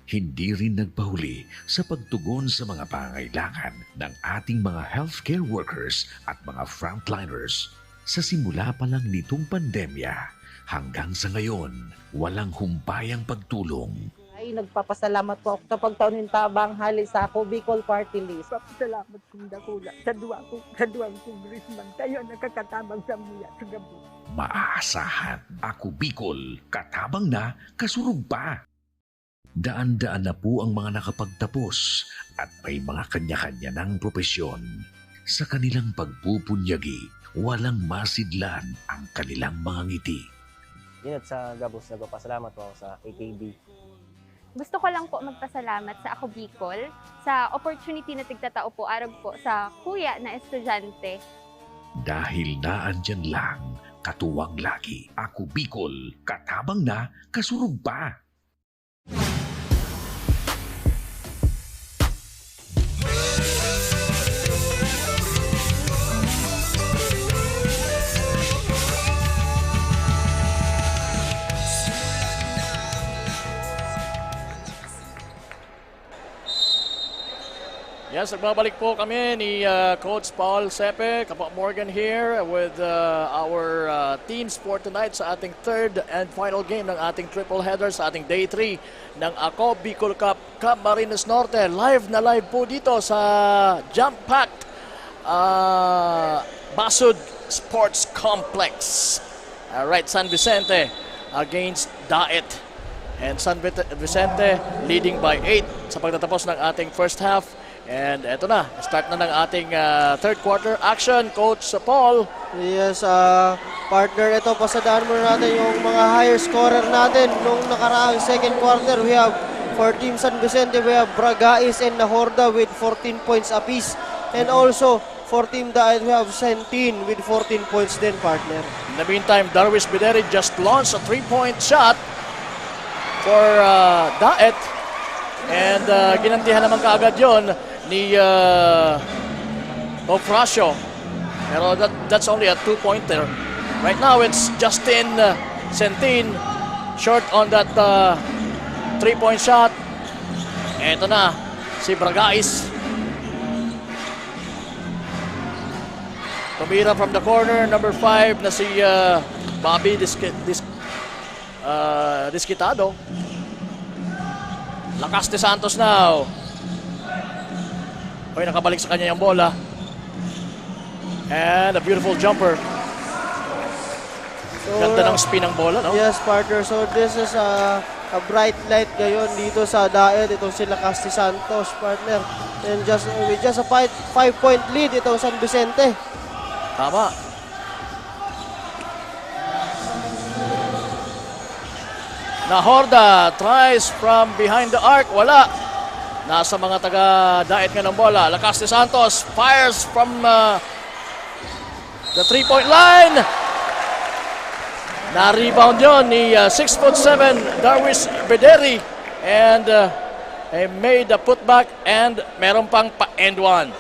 Hindi rin nagpahuli sa pagtugon sa mga pangailangan ng ating mga healthcare workers at mga frontliners. Sa simula pa lang nitong pandemya, hanggang sa ngayon, walang humpayang pagtulong. Ay, nagpapasalamat po ako sa pagtaon ng tabang hali sa Ako Bicol Party List. Papasalamat kong dakula sa duwang congressman. Tayo nakakatabang sa muya sa gabi. Maaasahan. Ako Bicol, katabang na, kasurug pa. Daan-daan na po ang mga nakapagtapos at may mga kanya-kanya ng propesyon. Sa kanilang pagpupunyagi, walang masidlan ang kanilang mga ngiti. Yun at sa Gabos, nagpapasalamat po ako sa AKB. Gusto ko lang po magpasalamat sa Ako Bicol sa opportunity na tigtatao po arog po sa kuya na estudyante. Dahil naandyan lang, katuwang lagi. Ako Bicol, katabang na, kasurug pa. Yes, nagbabalik po kami ni Coach Paul Sepe, Kapa Morgan here with our teams for tonight sa ating third and final game ng ating triple header sa ating day 3 ng Ako Bicol Cup Camarines Norte. Live na live po dito sa jump-packed Basud Sports Complex. Alright, San Vicente against Daet. And San Vicente leading by 8 sa pagtatapos ng ating first half. And eto na, start na ng ating third quarter action. Coach Paul. Yes, partner, ito pasadaan muna natin yung mga higher scorer natin nung nakaraang second quarter. We have for Team San Vicente, we have Bragais and Nahorda with 14 points apiece. And also, for Team Daet, we have Sentin with 14 points din, partner. In the meantime, Darwish Bideri just launched a 3-point shot for Daet. And ginantihan naman kaagad yon ni Ofracio. Pero that's only a 2-pointer. Right now, it's Justin Sentin short on that 3-point shot. Ito na, si Bragais. Tumira from the corner, number 5 na si Bobby Disquitado. Lakas de Santos now. Hoy, nakabalik sa kanya yung bola. And a beautiful jumper. So, ganda ng spin ng bola, no? Yes, partner. So this is a bright light ngayon dito sa Daet. Itong si Lakas de Santos, partner. And with just a 5-point lead itong San Vicente. Tama. Nahorda tries from behind the arc. Wala. Nasa mga taga-daet nga ng bola. Lakas de Santos fires from the 3-point line. Na-rebound yun ni 6'7" Darwish Bederi. And they made the putback and meron pang pa-end one.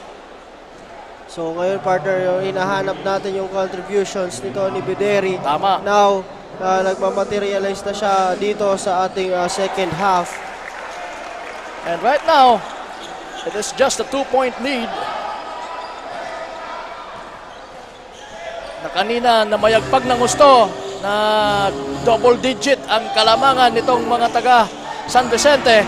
So ngayon partner, yung hinahanap natin yung contributions nito ni Bederi. Tama. Now, nagmamaterialize na siya dito sa ating second half. And right now, it is just a 2-point lead. Na kanina na mayagpag ng gusto na double digit ang kalamangan nitong mga taga San Vicente.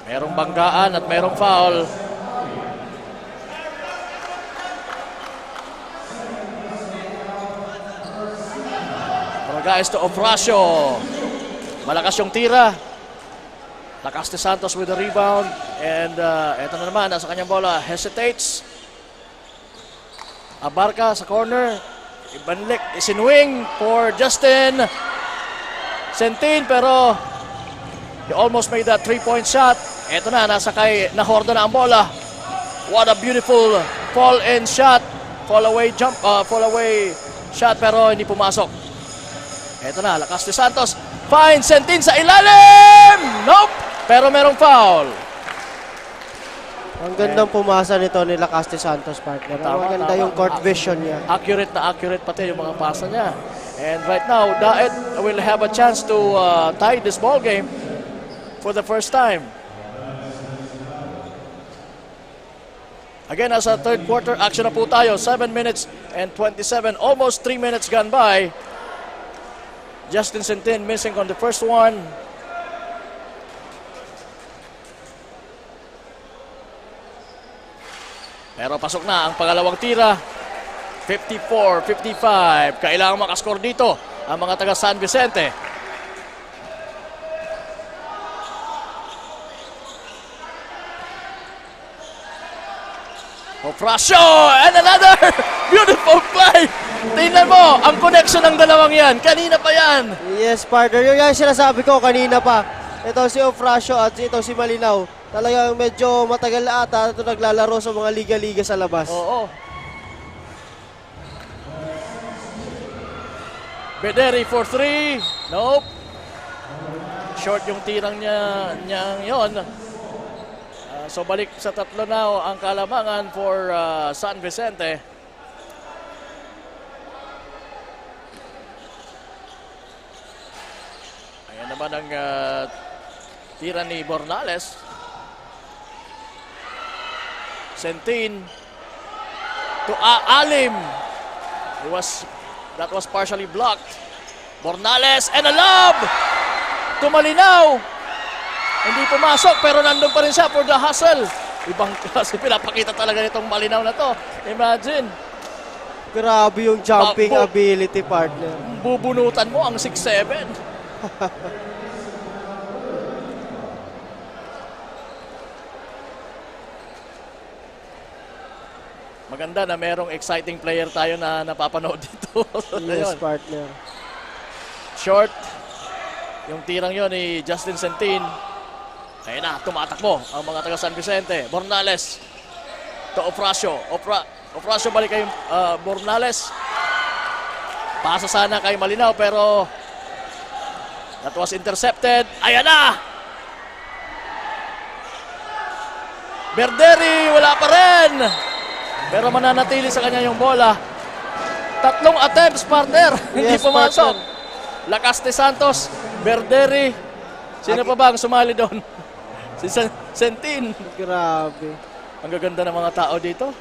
Merong banggaan at merong foul. Guys to Ofracio. Malakas yung tira. Lakas de Santos with the rebound. And eto na naman, nasa kanyang bola. Hesitates. Abarca sa corner. Ibanlik, isinwing for Justin Sentin. Pero he almost made that 3-point shot. Eto na, nasa kay Nahorda na ang bola. What a beautiful fall-in shot. Fall away shot pero hindi pumasok. Eto na, Lakas de Santos. Fine, Sentin sa ilalim! Nope! Pero merong foul. Ang gandang pumasa nito ni Lakas de Santos, partner. Ang maganda yung court vision niya. Accurate na accurate pati yung mga pasa niya. And right now, Daet will have a chance to tie this ball game for the first time. Again, as a third quarter action na po tayo. 7 minutes and 27. Almost 3 minutes gone by. Justin Sentin missing on the first one. Pero pasok na ang pangalawang tira. 54-55. Kailangan makascore dito ang mga taga San Vicente. Ofracio! And another beautiful play! Tingnan mo, ang connection ng dalawang yan. Kanina pa yan. Yes, partner. Yung sinasabi ko kanina pa. Ito si Ofracio at ito si Malinaw. Talagang medyo matagal na ata ito naglalaro sa mga liga-liga sa labas. Oo. Bederi for 3. Nope. Short yung tirang niya yon. So balik sa tatlo na ang kalamangan for San Vicente. Ayan naman ang tira ni Bornales. Sentin to Alim. That was partially blocked. Bornales and a lob to Malinaw. Hindi pumasok pero nandun pa rin siya for the hustle. Ibang klase pinapakita talaga nitong Malinaw na to. Imagine. Grabe yung jumping ability, partner. Bubunutan mo ang 6'7". Maganda na merong exciting player tayo na napapanood dito. Yes, partner. Short. Yung tirang yon ni Justin Sentin. Ayun na, tumatakbo ang mga taga San Vicente. Bornales to Ofracio. Ofracio balik kay Bornales. Pasa sana kay Malinaw pero that was intercepted. Ayan na! Bederi, wala pa rin! Pero mananatili sa kanya yung bola. 3 attempts, partner. Hindi pumasok. Lakas de Santos, Bederi. Sino pa ba ang sumali doon? Si Sentin. Grabe. Ang gaganda ng mga tao dito.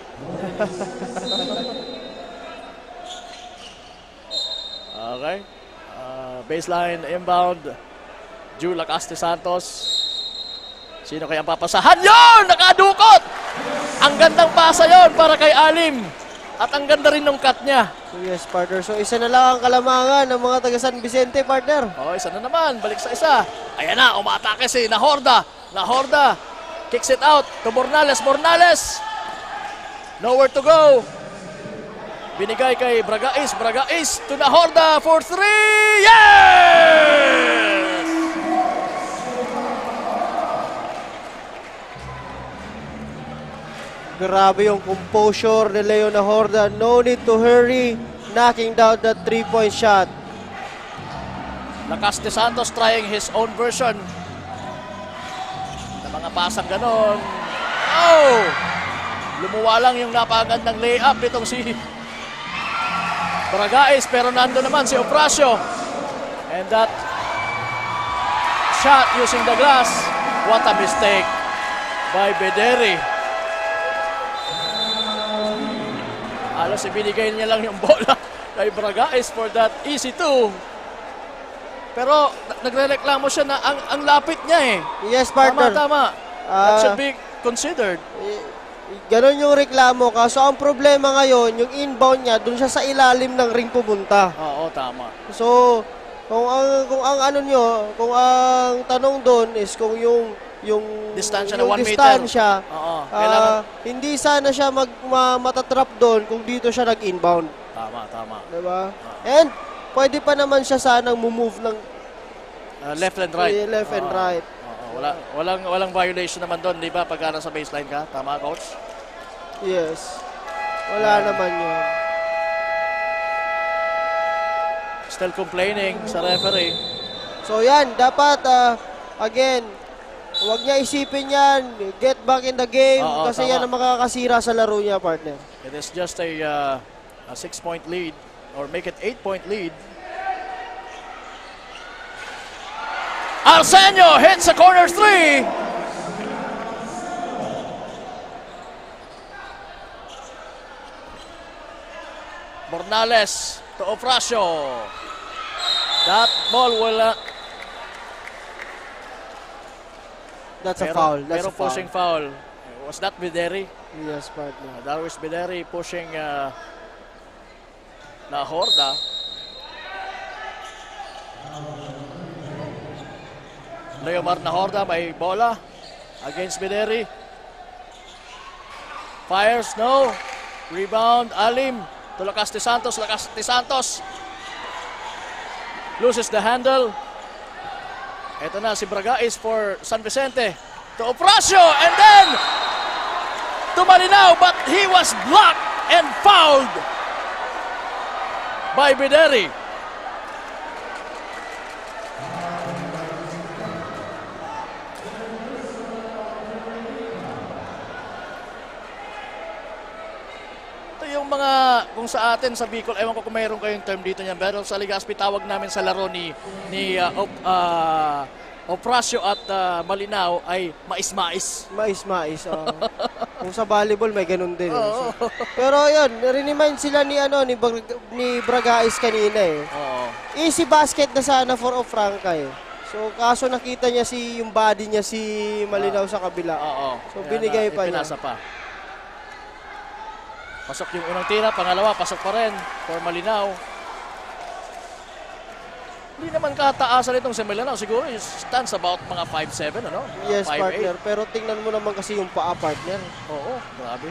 Okay. Baseline inbound. Ju Lakas de Santos. Sino kaya ang papasahan? Yon! Nakadukot! Ang gandang pasa yon para kay Alim. At ang ganda rin ng cut niya. Yes, partner. So, isa na lang ang kalamangan ng mga taga San Vicente, partner. Oh, isa na naman. Balik sa isa. Ayan na, umatake si Nahorda. Nahorda Kicks it out to Mornales. Mornales! Nowhere to go. Binigay kay Bragais. Bragais to Nahorda for 3. Yes! Grabe yung composure ni Leo Nahorda. No need to hurry. Knocking down that 3-point shot. Lakas de Santos trying his own version. Na mga pasang ganon. Oh! Lumuwa lang yung napagandang layup nitong si Bragais, pero nando naman si Ofracio. And that shot using the glass. What a mistake by Bederi. Alos ibinigay niya lang yung bola kay Bragais for that easy 2. Pero nagrereklamo siya na ang lapit niya eh. Yes, partner. Tama. That should be considered. Ganon yung reklamo. Kaso ang problema ngayon, yung inbound niya, dun siya sa ilalim ng ring pumunta. Oo, tama. So, kung ang tanong doon is kung yung distansya na 1 meter. Distansya, hindi sana siya matatrap doon kung dito siya nag-inbound. Tama. Diba? And pwede pa naman siya sanang move ng left and right. Left and right. Walang violation naman doon, di ba? Pagka nasa baseline ka. Tama, coach? Yes. Wala naman yun. Still complaining sa referee. So yan, dapat again, huwag niya isipin yan. Get back in the game. Kasi yan ang makakasira sa laro niya, partner. It is just a 6-point lead or make it 8-point lead. Arsenio hits a corner 3. Mornales to Ofracio. That ball will... That's a foul. That's pero a foul. pushing foul. Was that Bederi? Yes, partner. Darwish Bederi pushing Nahorda. Leomar Nahorda may bola against Bederi. Fires, no. Rebound, Alim to Lakas de Santos. Lakas de Santos loses the handle. Ito na si Bragais for San Vicente. To Ofracio and then to Malinaw, but he was blocked and fouled by Bederi. Kung sa atin sa Bicol, ewan ko kung mayroon kayong term dito niyan, pero sa Legazpi tawag namin sa laro ni Ofracio at Malinaw ay mais-mais. Mais-mais. Kung sa volleyball may ganun din. Pero yun, remind sila ni Bragais kanina eh. Easy basket na sana for Ofranca eh. So kaso nakita niya yung body niya si Malinaw sa kabila. So binigay pa niya. Pinasa pa. Pasok yung unang tira, pangalawa, pasok pa rin for Malinaw. Hindi naman kataasan itong si Malinaw. Siguro stands about mga 5'7", ano? Yes, 5'8". partner. Pero tingnan mo naman kasi yung paa, partner. Oo, grabe.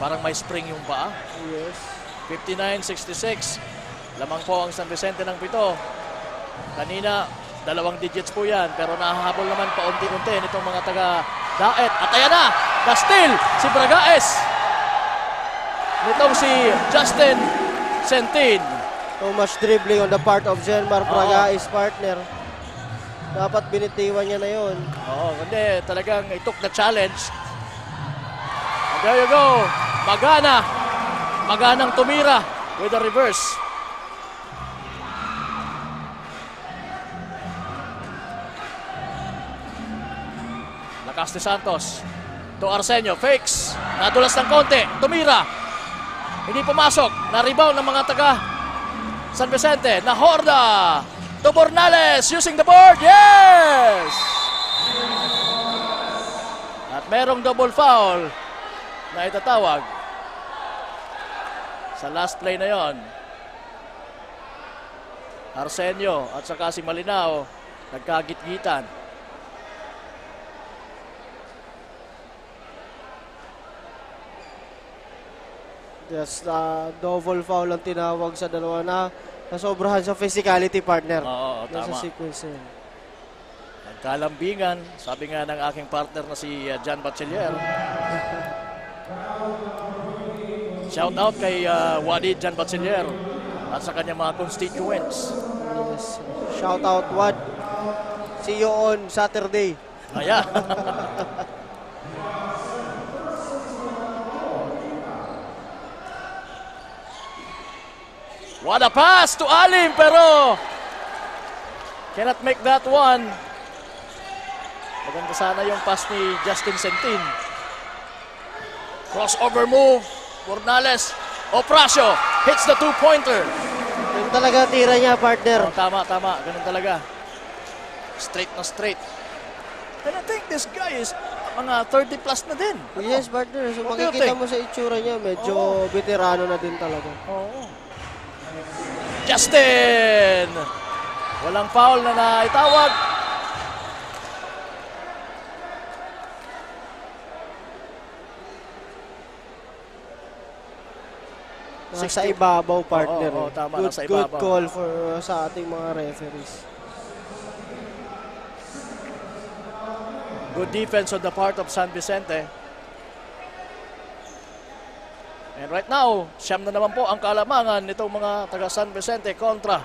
Parang may spring yung paa. Yes. 59-66. Lamang po ang San Vicente ng 7. Kanina, 2 digits po yan. Pero nahahabol naman paunti-unti nitong mga taga-Daet. At ayan na! The steal, si Bragais. Nitong si Justin Sentin. So much dribbling on the part of Genmar Bragais, partner. Dapat binitiwan niya na yun. Oo, hindi. Talagang it took the challenge. And there you go. Magana. Maganang tumira with the reverse. Lakas de Santos. To Arsenio, fakes. Nadulas ng konti. Tumira. Hindi pumasok. Na-rebound ng mga taga San Vicente. Nahorda. To Mornales using the board. Yes! At merong double foul na itatawag sa last play na yon. Arsenio at saka si Malinaw nagkagit-gitan. Yes, double foul ang tinawag sa dalawa na nasobrahan sa physicality, partner. Oo, Nasa tama. sequence na yun. Nagkalambingan, sabi nga ng aking partner na si John Bachiller. Shout out kay Wadi John Bachiller at sa kanyang mga constituents. Yes. Shout out, Wad. See you on Saturday. Ayan. What a pass to Alim, pero cannot make that one. Maganda sana yung pass ni Justin Sentin. Crossover move. Mornales. Opracio hits the two-pointer. Yun talaga tira niya, partner. Oh, tama. Ganun talaga. Straight na straight. And I think this guy is mga 30 plus na din. Yes, partner. So What do you makikita think? mo sa itsura niya, medyo veterano na din talaga. Oo. Justin! Walang foul na naitawag. Nasa ibabaw, partner. Oo, tama, Good, nasa good ibabaw. call for sa ating mga referees. Good defense on the part of San Vicente. And right now, siyam na naman po ang kalamangan nitong mga taga San Vicente kontra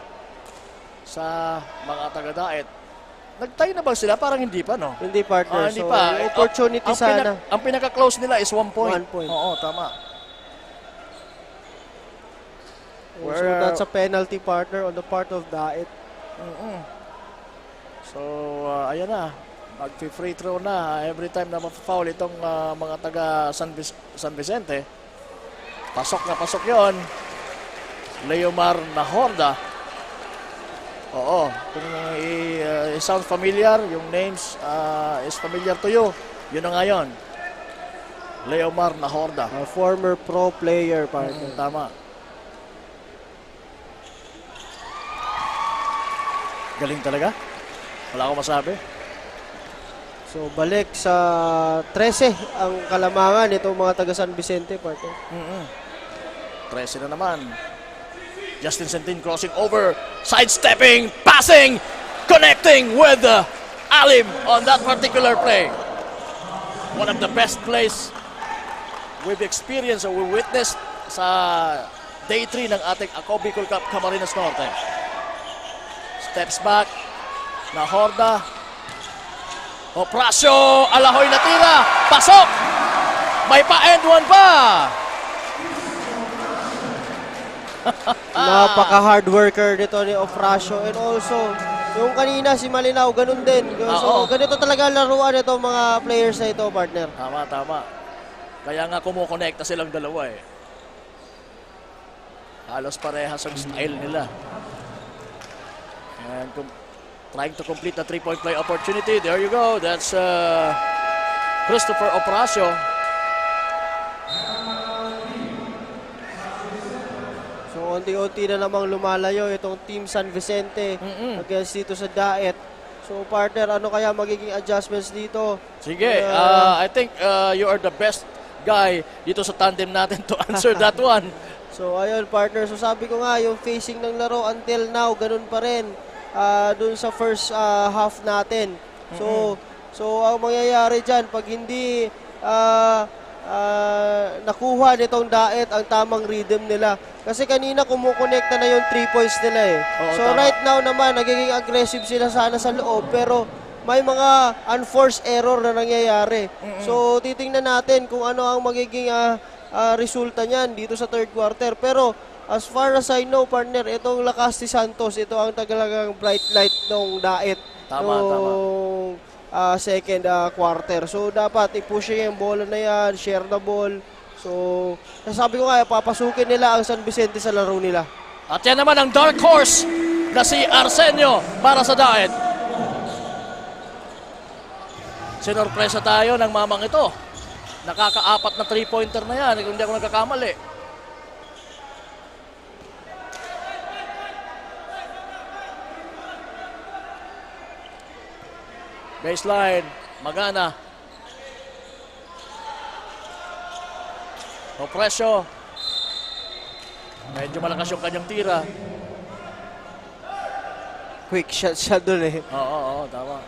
sa mga taga Daet. Nagtay na ba sila? Parang hindi pa, no? Hindi, partner. Hindi so, pa. opportunity ang sana. ang pinaka-close nila is 1 point. 1 point. Oo, tama. So that's a penalty, partner, on the part of Daet. So, ayan na. Mag-free throw na every time na ma-foul itong mga taga San Vicente. Pasok na pasok yon. Leomar Nahorda. Oo. Kung it sounds familiar, yung names is familiar to you. Yun na nga yun. Leomar Nahorda. A former pro player, partner. Tama. Galing talaga. Wala akong masabi. So, balik sa 13 ang kalamangan itong mga taga San Vicente, partner. 13 na naman. Justin Sentin crossing over, sidestepping, passing, connecting with Alim on that particular play. One of the best plays we've experienced or we witnessed sa day 3 ng ating Ako Bicol Cup Camarines Norte. Steps back, Nahorda, Opracio, Alahoy na tira, pasok! May pa-end one pa! Napaka-hard worker nito ni Ofracio. And also, yung kanina si Malinaw, ganun din. So, ganito talaga laruan itong mga players na ito, partner. Tama. Kaya nga kumukonekta silang dalawa eh. Halos parehas ang style nila. And trying to complete the three-point play opportunity. There you go. That's Christopher Opracio. So, unti-unti na namang lumalayo itong Team San Vicente against dito sa Daet. So, partner, ano kaya magiging adjustments dito? Sige, I think you are the best guy dito sa tandem natin to answer that one. So, ayun, partner. So, sabi ko nga, yung facing ng laro until now, ganun pa rin. Dun sa first half natin. So ang mangyayari dyan, pag hindi nakuha nitong Daet ang tamang rhythm nila. Kasi kanina kumukonekta na yung 3 points nila eh. So tama. right now naman, nagiging aggressive sila sana sa loob, pero may mga unforced error na nangyayari. So titingnan natin kung ano ang magiging resulta niyan dito sa third quarter. Pero as far as I know, partner, itong Lacaste Santos, ito ang tagalagang bright light ng Daet. Tama. Second quarter. So, dapat i-push yung bola na yan, share the ball. So, sabi ko nga, papasukin nila ang San Vicente sa laro nila. At yan naman ang dark horse na si Arsenio para sa Daet. Sinorpresa tayo ng mamang ito. Nakaka-4 na 3-pointer na yan, kung hindi ako nagkakamali. Baseline, Magana. Opresyo. Medyo malakas yung kanyang tira. Quick shot siya dun eh. Oo, tama.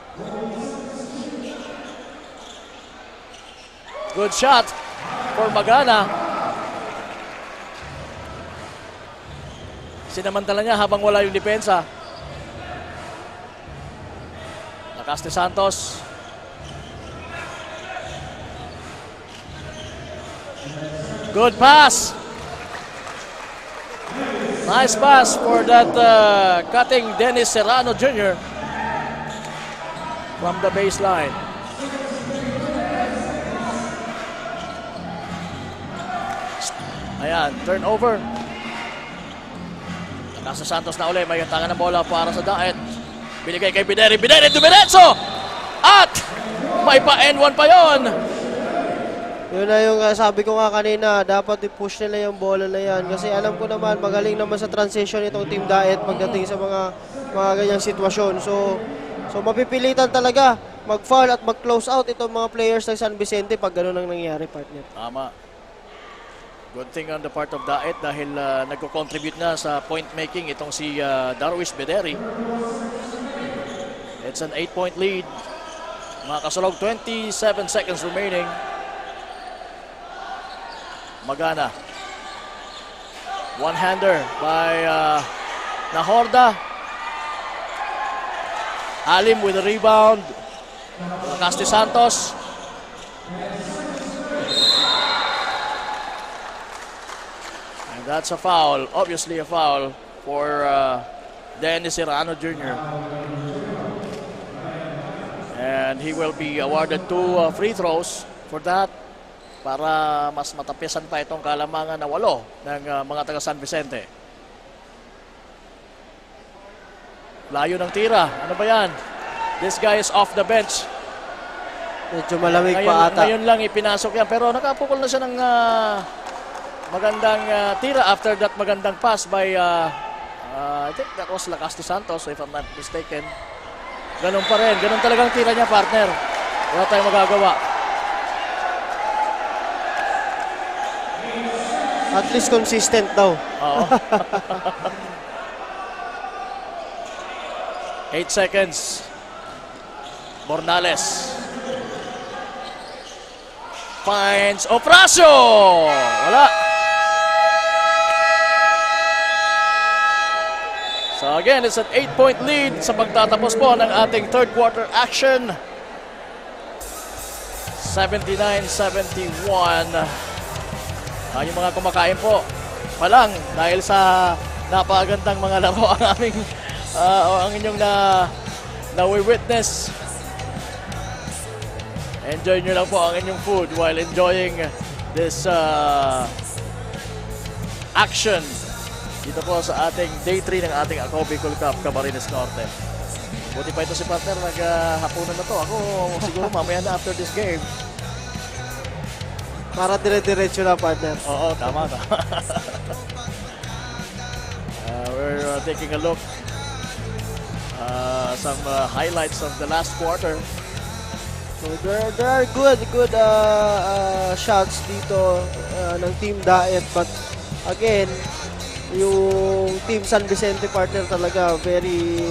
Good shot for Magana. Sinamantala niya habang wala yung depensa. Lakas ni Santos. Good pass. Nice pass for that cutting Dennis Serrano Jr. from the baseline. Ayan, turnover. Nasa Santos na uli, may tangan ng bola para sa Daet. Binigay kay Bideri, Bideri dumiretso! At may pa N1 pa yon. Yun na yung sabi ko nga kanina, dapat i-push nila yung bola na yan. Kasi alam ko naman, magaling naman sa transition itong Team Daet pagdating sa mga ganyang sitwasyon. So mapipilitan talaga mag-foul at mag-close out itong mga players ng San Vicente pag gano'n ang nangyari, partner. Tama. Good thing on the part of Daet dahil nagko-contribute na sa point making itong si Darwish Bideri. It's an 8-point lead. Mga kasulog, 27 seconds remaining. Magana. One-hander by Nahorda. Alim with a rebound. Lakas ni Santos. And that's a foul. Obviously a foul for Dennis Serrano Jr. And he will be awarded 2 free throws for that, para mas matapisan pa itong kalamangan na 8 ng mga taga San Vicente. Layo ng tira. Ano ba yan? This guy is off the bench. Medyo malamig pa ata. Ngayon lang ipinasok yan. Pero nakapukol na siya ng magandang tira after that magandang pass by I think that was Lakas de Santos, if I'm not mistaken. Ganun pa rin. Ganun talagang tira niya, partner. Wala tayong magagawa. At least consistent daw. Oo. 8 seconds. Mornales. Finds Opracio. Wala. So again, it's an 8-point lead sa pagtatapos po ng ating third quarter action. 79-71. Yung mga kumakain po pa lang dahil sa napakagandang mga laro ang aming ang inyong na-witness. Enjoy nyo lang po ang inyong food while enjoying this action dito po sa ating day 3 ng ating Ako Bicol Cup Camarines Norte. Buti pa ito si partner, naghapunan na to. Ako siguro mamaya na after this game. Para dire-diretso na, partner. Oo, tama. We're taking a look some highlights of the last quarter. So there are good shots dito ng Team Daet, but again, yung Team San Vicente, partner, talaga very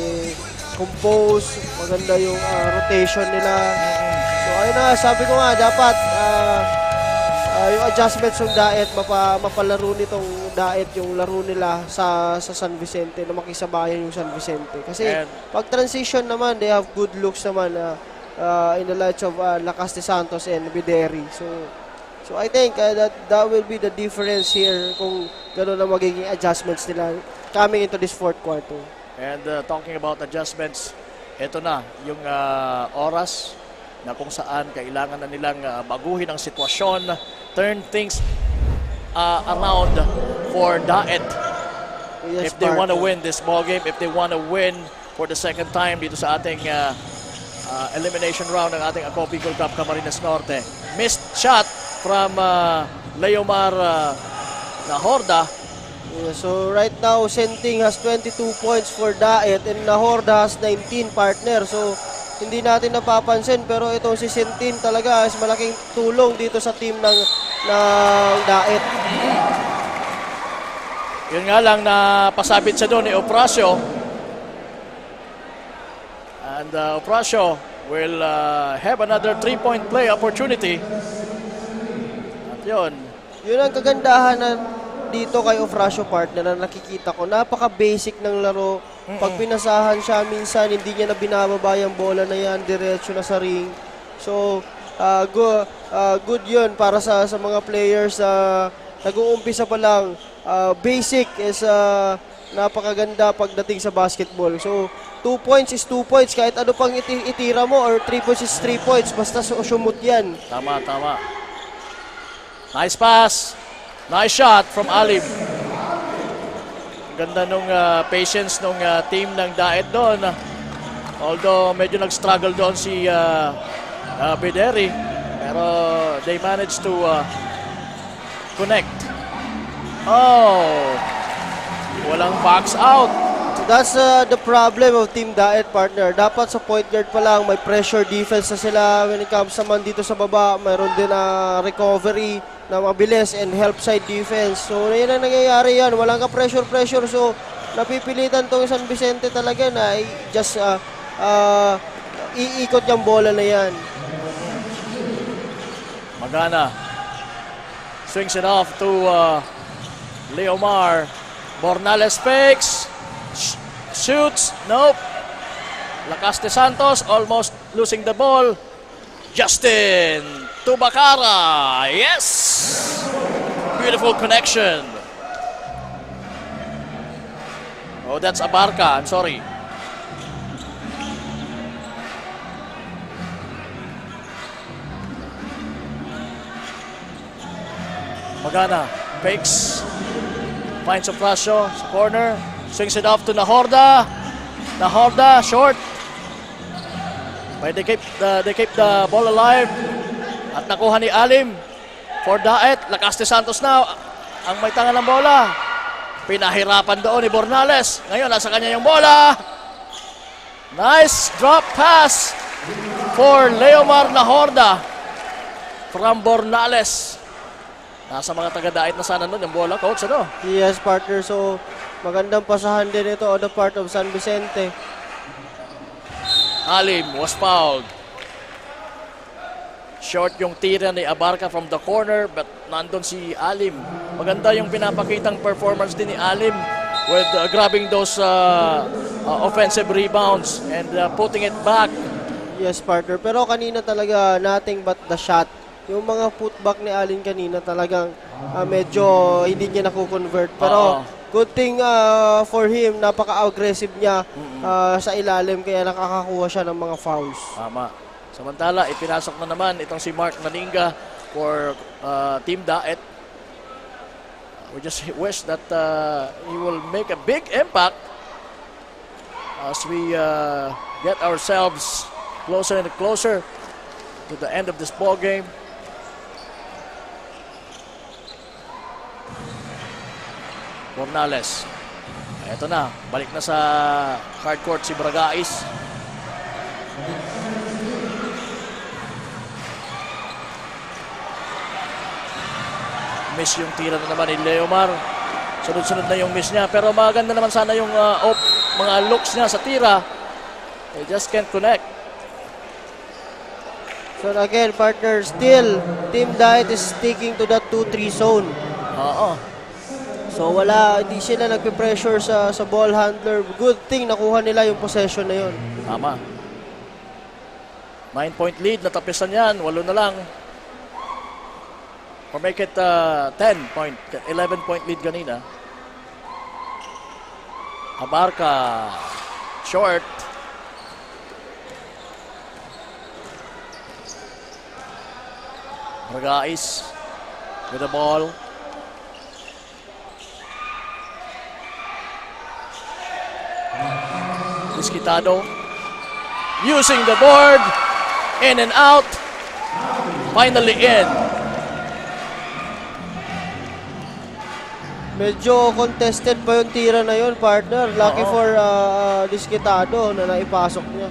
composed, maganda yung rotation nila. So ayun na, sabi ko nga, dapat yung adjustments ng Daet, mapalaro nitong Daet yung laro nila sa San Vicente, na makisabayan yung San Vicente. Kasi pag transition naman, they have good looks naman in the likes of Lakas de Santos and Bideri. So I think that will be the difference here kung gano'n na magiging adjustments nila coming into this fourth quarter. And talking about adjustments, ito na yung oras na kung saan kailangan na nilang baguhin ang sitwasyon, turn things around for Daet. Yes, if they want to win this ball game, if they want to win for the second time dito sa ating elimination round ng ating Ako Bicol Cup Camarines Norte. Missed shot from Leomar Nahorda. Yeah, so right now, Senting has 22 points for Daet and Nahorda has 19, partner. So hindi natin napapansin, pero itong si Sentin talaga is malaking tulong dito sa team ng Daet. Yun nga lang na pasabit siya doon ni Oprasio. And Oprasio will have another 3-point play opportunity. At yun. Yun ang kagandahan na dito kay Ofracio partner na nakikita ko. Napaka-basic ng laro. Pag pinasahan siya, minsan hindi niya na binababa yung bola na yan. Diretso na sa ring. So, good yun para sa mga players na nag-uumpisa pa lang. Basic is napakaganda pagdating sa basketball. So, 2 points is 2 points. Kahit ano pang itira mo or 3 points is 3 points. Basta sumut yan. Tama. Nice pass. Nice shot from Alim. Ganda nung patience nung team ng Daet doon. Although medyo nag-struggle doon si Bederi. Pero they managed to connect. Oh! Walang box out. That's the problem of Team Daet partner. Dapat sa point guard pa lang may pressure defense na sila. When it comes naman dito sa baba, mayroon din na recovery na mabilis and help side defense. So yun ang nangyayari yan. Walang ka pressure. So napipilitan tong San Vicente talaga na just iikot yung bola na yan. Magana swings it off to Leomar. Bornales fakes. Shoots. Nope. Lakas de Santos almost losing the ball. Justin Tubacara. Yes. Beautiful connection. Oh, that's Abarca. I'm sorry. Magana fakes. Finds Ofracio sa corner. Swings it off to Nahorda. Nahorda, short. But they keep the ball alive. At nakuha ni Alim for Daet. Lakas de Santos na ang may tanga ng bola. Pinahirapan doon ni Bornales. Ngayon, nasa kanya yung bola. Nice drop pass for Leomar Nahorda from Bornales. Nasa mga taga-Daet na sana nun yung bola, coach, ano? Yes, partner. So, magandang pasahan din ito on the part of San Vicente. Alim was fouled. Short yung tira ni Abarca from the corner, but nandun si Alim. Maganda yung pinapakitang performance din ni Alim with grabbing those offensive rebounds and putting it back. Yes, partner. Pero kanina talaga nothing but the shot. Yung mga putback ni Alin kanina talagang medyo hindi niya nakukonvert. Pero good thing for him, napaka-aggressive niya sa ilalim kaya nakakakuha siya ng mga fouls. Tama. Samantala, ipinasok na naman itong si Mark Maninga for Team Daet. We just wish that he will make a big impact as we get ourselves closer and closer to the end of this ball game. Bornales. Ito na, balik na sa hard court si Bragais. Miss yung tira na naman ni Leomar. Sunod-sunod na yung miss niya. Pero maganda naman sana yung mga looks niya sa tira. They just can't connect. So again, partner, still, Team Daet is sticking to that 2-3 zone. Oo. So hindi sila nagpe-pressure sa ball handler. Good thing nakuha nila yung possession na yun. Tama. 9-point lead, natapisan yan. 8 na lang. Or make it 11-point lead kanina. Abarca. Short. Bragais with the ball. Disquitado using the board, in and out, finally in. Medyo contested pa yung tira na yun, partner. Lucky for Disquitado na naipasok niya.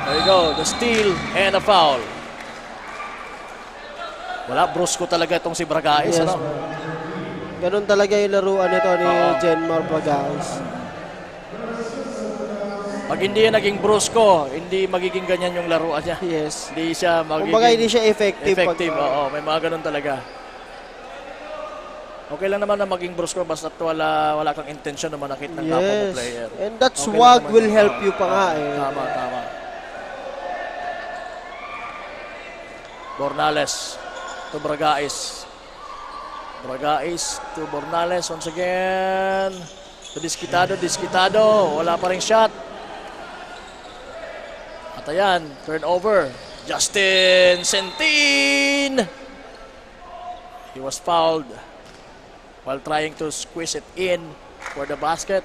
There you go, the steal and a foul. Wala, brusco talaga itong si Bragais. Yes, ano? Ganun talaga yung laruan nito ni Jenmar Bragais. Pag hindi yan naging brusko, hindi magiging ganyan yung laruan niya. Yes. Hindi siya magiging... Kumbaga hindi siya effective. Oo, may mga ganun talaga. Okay lang naman na maging brusko basta wala kang intensyon na manakit ng kapwa mo player. And that Okay swag naman will yun. help you pa nga eh. Tama. Bornales to Bragais. Bragais to Bornales once again. To Diskitado. Wala pa ring shot. At ayan, turnover. Justin Sentin. He was fouled while trying to squeeze it in for the basket.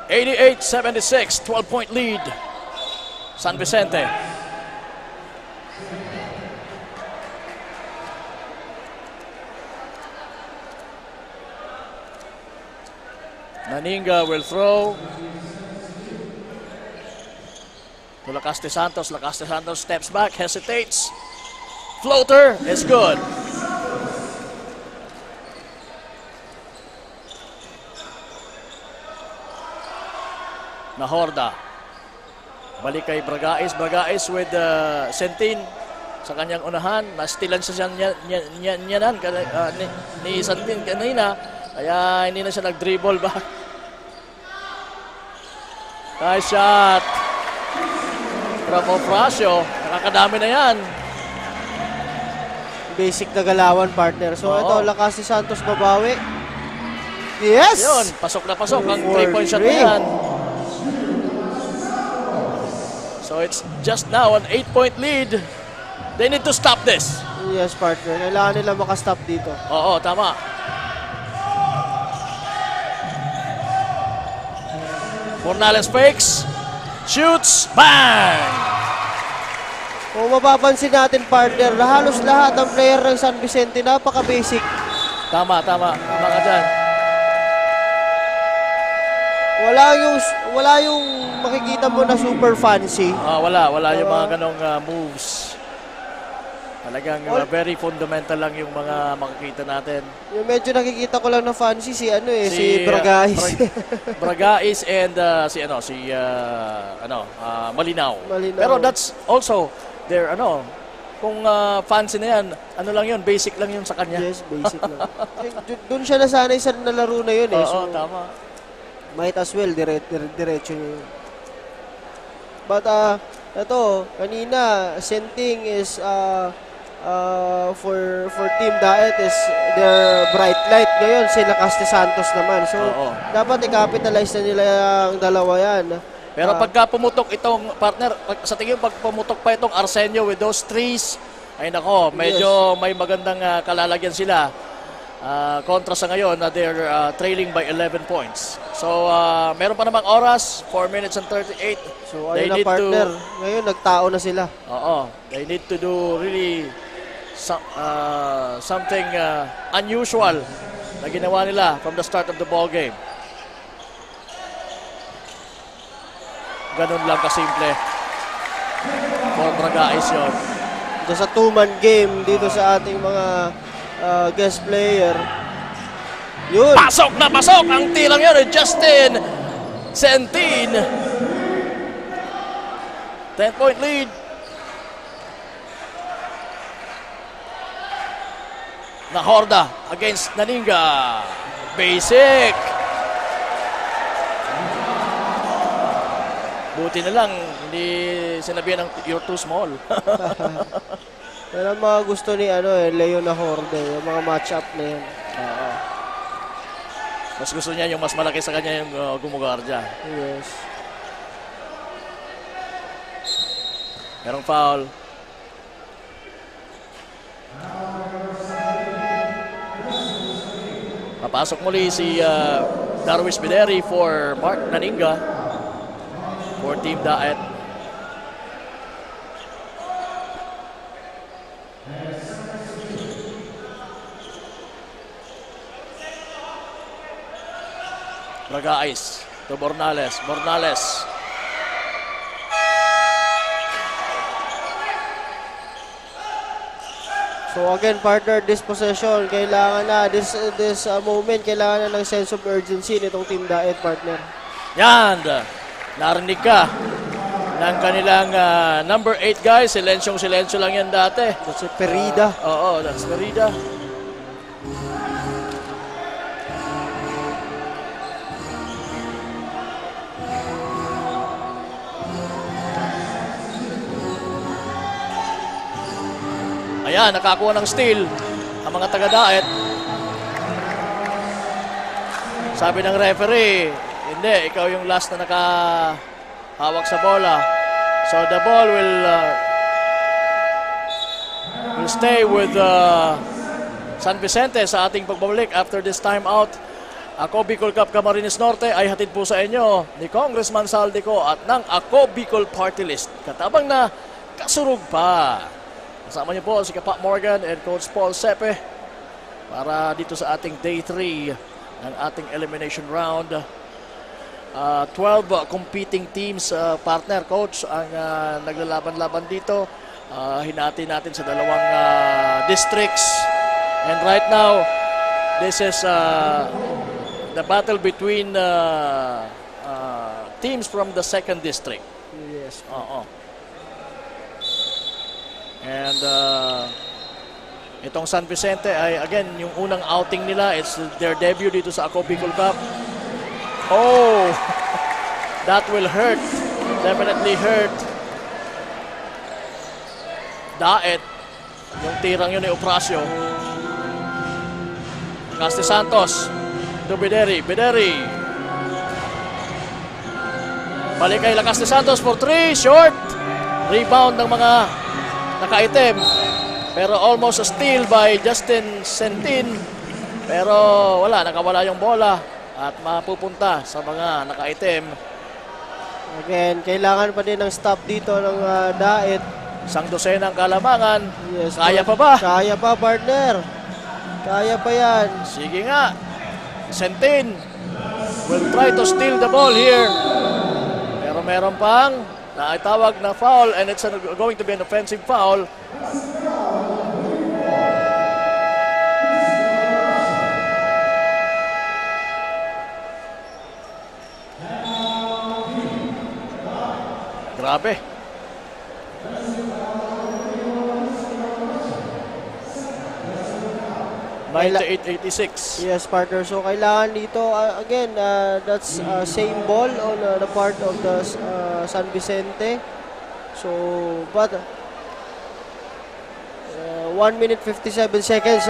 (88-76), 12-point lead. San Vicente. Naninga will throw. To Lacaste Santos. Lacaste Santos steps back, hesitates. Floater is good. Nahorda. Balik kay Bragais. Bragais with Sentin sa kanyang unahan. Nastilan siya niyanan ni Sentin kanina. Kaya hindi na siya nag-dribble back. Nice shot. From Ofracio. Nakakadami na yan. Basic na galawan, partner. So ito, Lacaste Santos babawi. Yes! Yun, pasok na pasok. Ang 3-point shot na yan. So it's just now an 8-point lead. They need to stop this. Yes, partner. Kailangan nila makastop dito. Oo, tama. Bornales fakes. Shoots. Bang! Kung mapapansin natin, partner, na halos lahat ng player ng San Vicente, napaka-basic. Tama. Tama ka dyan. Wala yung makikita mo na super fancy. Wala yung mga ganong moves. Talagang very fundamental lang yung mga makikita natin. Yung medyo nakikita ko lang na fancy si Bragais. Bragais and Malinaw. Pero that's also their kung fancy na yan, lang yun, basic lang yun sa kanya. Yes, basic lang. Doon siya nasanay sa nalaro na yun eh. Oo, tama. Might as well, diretso niya yun. But, ito, kanina, Senting is, for Team Daet is their bright light. Ngayon, si Lacaste Santos naman. So, dapat i-capitalize na nila ang dalawa yan. Pero pagka pumutok itong partner, sa tingin pag pumutok pa itong Arsenio with those threes, ay nako, medyo may magandang kalalagyan sila. Kontra sa ngayon na they're trailing by 11 points. So, meron pa namang oras, 4 minutes and 38. So, partner, ngayon nagtao na sila. Oo, they need to do really something unusual na ginawa nila from the start of the ball game. Ganun lang kasimple. For Bragais yun. Sa 2-man game dito sa ating mga guest player. Yun. Pasok na pasok! Ang tilang yun ay Justin Sentin. 10-point lead. Nahorda against Naninga. Basic. Buti na lang, hindi sinabihan ng you're too small. Yan ang mga gusto ni Leo Nahorda, yung mga match-up na yan. Mas gusto niya yung mas malaki sa kanya yung gumuguardia. Yes. Merong foul. Papasok muli si Darwish Bideri for Mark Naninga for Team Daet. Bragais to Bornales. Bornales So again, partner, this possession, kailangan na, this moment, kailangan na ng sense of urgency nitong Team Daet, partner. Yan, narinig ka ng kanilang number 8 guys. Silensyo lang yan dati. That's Perida. Oo, that's Perida. Ayan, nakakuha ng steal ang mga taga-Daet. Sabi ng referee, hindi, ikaw yung last na nakahawak sa bola. So the ball will stay with San Vicente sa ating pagbabalik after this timeout. Ako Bicol Cup Camarines Norte ay hatid po sa inyo ni Congressman Saldico at ng Ako Bicol Party List. Katabang na kasurug pa. Kasama niyo po si Kapa Morgan and Coach Paul Sepe para dito sa ating Day 3 ng ating elimination round. 12 competing teams, partner, Coach, ang naglalaban-laban dito. Hinati natin sa dalawang districts. And right now, this is the battle between teams from the 2nd district. Yes. And itong San Vicente ay again yung unang outing nila. It's their debut dito sa Ako Bicol Cup. Oh, that will hurt. Definitely hurt. Daet. Yung tirang yun ay Oprasio. Casti Santos to Bederi. Bederi. Balik kay Casti Santos for 3. Short. Rebound ng mga nakaitim. Pero almost a steal by Justin Sentin. Pero wala, nakawala yung bola at mapupunta sa mga nakaitim. Again, kailangan pa din ng stop dito ng Daet. Isang dosena ang kalamangan. Yes, Kaya pa ba? Kaya pa, partner. Kaya pa yan. Sige nga. Sentin will try to steal the ball here. Pero meron pang naitawag na foul and it's going to be an offensive foul. Grabe. Yes, partner. So, kailangan dito, again, that's same ball on the part of the San Vicente. So, but 1 minute 57 seconds.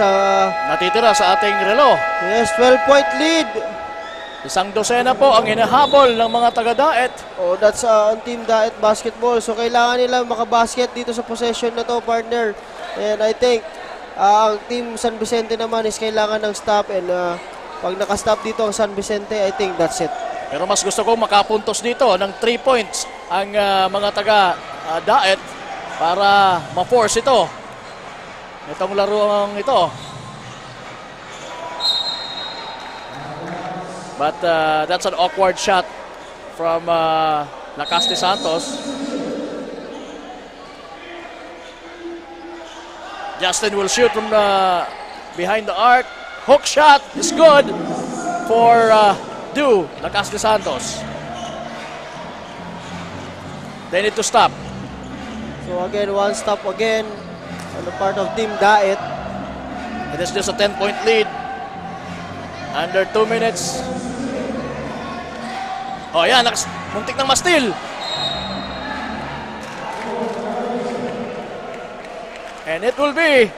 Natitira sa ating relo. Yes, 12-point lead. Isang dosena po ang hinahabol ng mga taga-Daet. Oh, that's on Team Daet basketball. So, kailangan nila makabasket dito sa possession na to, partner. And I think, ang Team San Vicente naman is kailangan ng stop. And pag nakastop dito ang San Vicente, I think that's it. Pero mas gusto ko makapuntos dito ng 3 points ang mga taga-Daet para ma-force ito. Itong laruang ito. But that's an awkward shot from Casti Santos. Justin will shoot from behind the arc. Hook shot is good for Casti Santos. They need to stop. So again, one stop again on the part of Team Daet. It is just a 10-point lead. Under 2 minutes. Oh, yan. Muntik ng ma-steal. And it will be...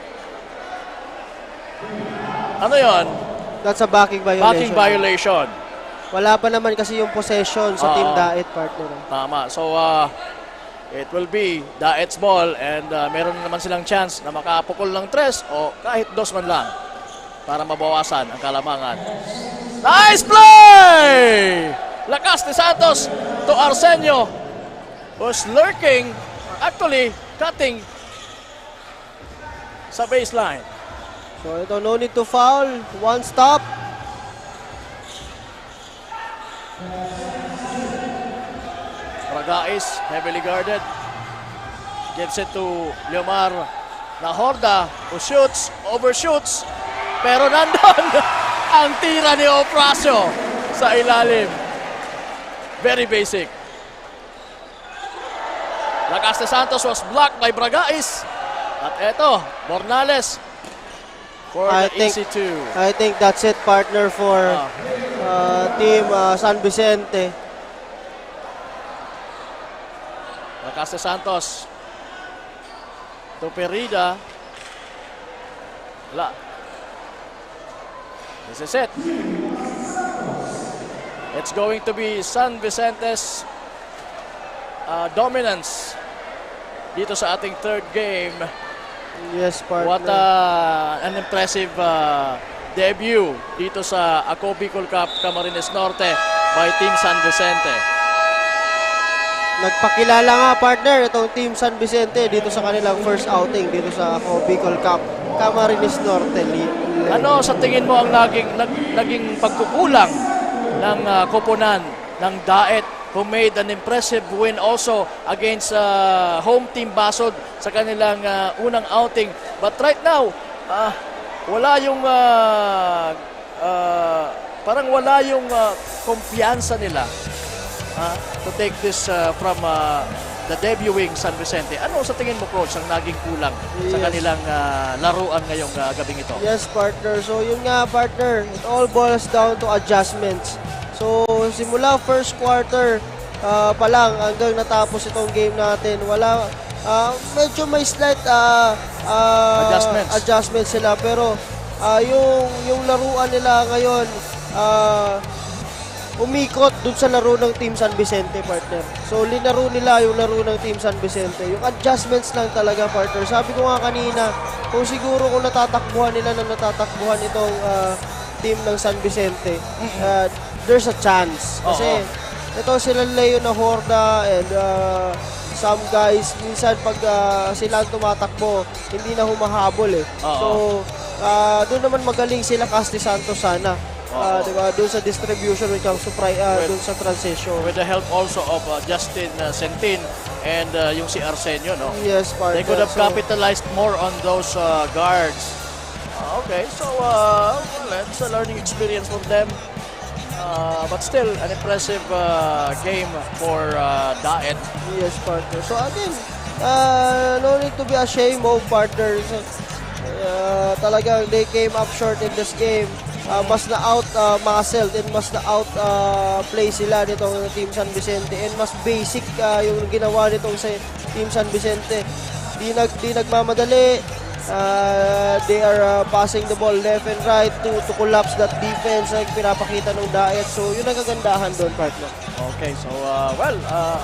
Ano yon? That's a backing violation. Backing violation. Wala pa naman kasi yung possession sa Team Daet, partner. Tama. So, it will be Daet's ball and meron naman silang chance na makapukol ng 3 o kahit 2 man lang para mabawasan ang kalamangan. Nice play! Casti Santos to Arsenio was lurking, actually cutting sa baseline. So ito, no need to foul. One stop. Ragais, heavily guarded. Gives it to Leomar na Horda who shoots, overshoots, pero nandun ang tira ni Opracio sa ilalim. Very basic. Lakas de Santos was blocked by Bragais. At eto, Bornales for the easy two. I think that's it, partner, for team San Vicente. Lakas de Santos to Perida. Wala. This is it. It's going to be San Vicente's dominance dito sa ating third game. Yes, partner. What an impressive debut dito sa Ako Bicol Cup Camarines Norte by Team San Vicente. Nagpakilala nga, partner, itong Team San Vicente dito sa kanilang first outing dito sa Ako Bicol Cup Camarines Norte. Ano sa tingin mo ang naging pagkukulang ng koponan ng Daet, who made an impressive win also against home team Basod sa kanilang unang outing? But right now, wala yung parang wala yung kumpiyansa nila to take this from the debuting San Vicente. Ano sa tingin mo, coach, ang naging kulang sa kanilang laruan ngayong gabing ito? Yes, partner. So yun nga, partner, it all boils down to adjustments. So simula first quarter pa lang hanggang natapos itong game natin, wala, medyo may slight adjustments sila, pero yung laruan nila ngayon umikot dun sa laro ng Team San Vicente, partner. So, linaro nila yung laro ng Team San Vicente. Yung adjustments lang talaga, partner. Sabi ko nga kanina, kung siguro kung natatakbuhan nila ng natatakbuhan itong team ng San Vicente, there's a chance. Kasi, ito sila Leo na Horda and some guys, minsan pag sila tumatakbo, hindi na humahabol eh. So, doon naman magaling sila Casti Santos sana. Diba? Doon sa distribution when it comes to doon sa transition. With the help also of Justin Sentin and yung si Arsenio, no? Yes, partner. They could have capitalized more on those guards. Okay, so it's a learning experience for them. But still, an impressive game for Daet. Yes, partner. So again, no need to be ashamed of, partner. So, talagang they came up short in this game. Mas na out muscled and mas na out play sila nitong Team San Vicente, and mas basic yung ginawa nitong sa Team San Vicente. Di nagmamadali. They are passing the ball left and right to collapse that defense na pinapakita ng Daet. So yun ang kagandahan doon, partner. Okay, so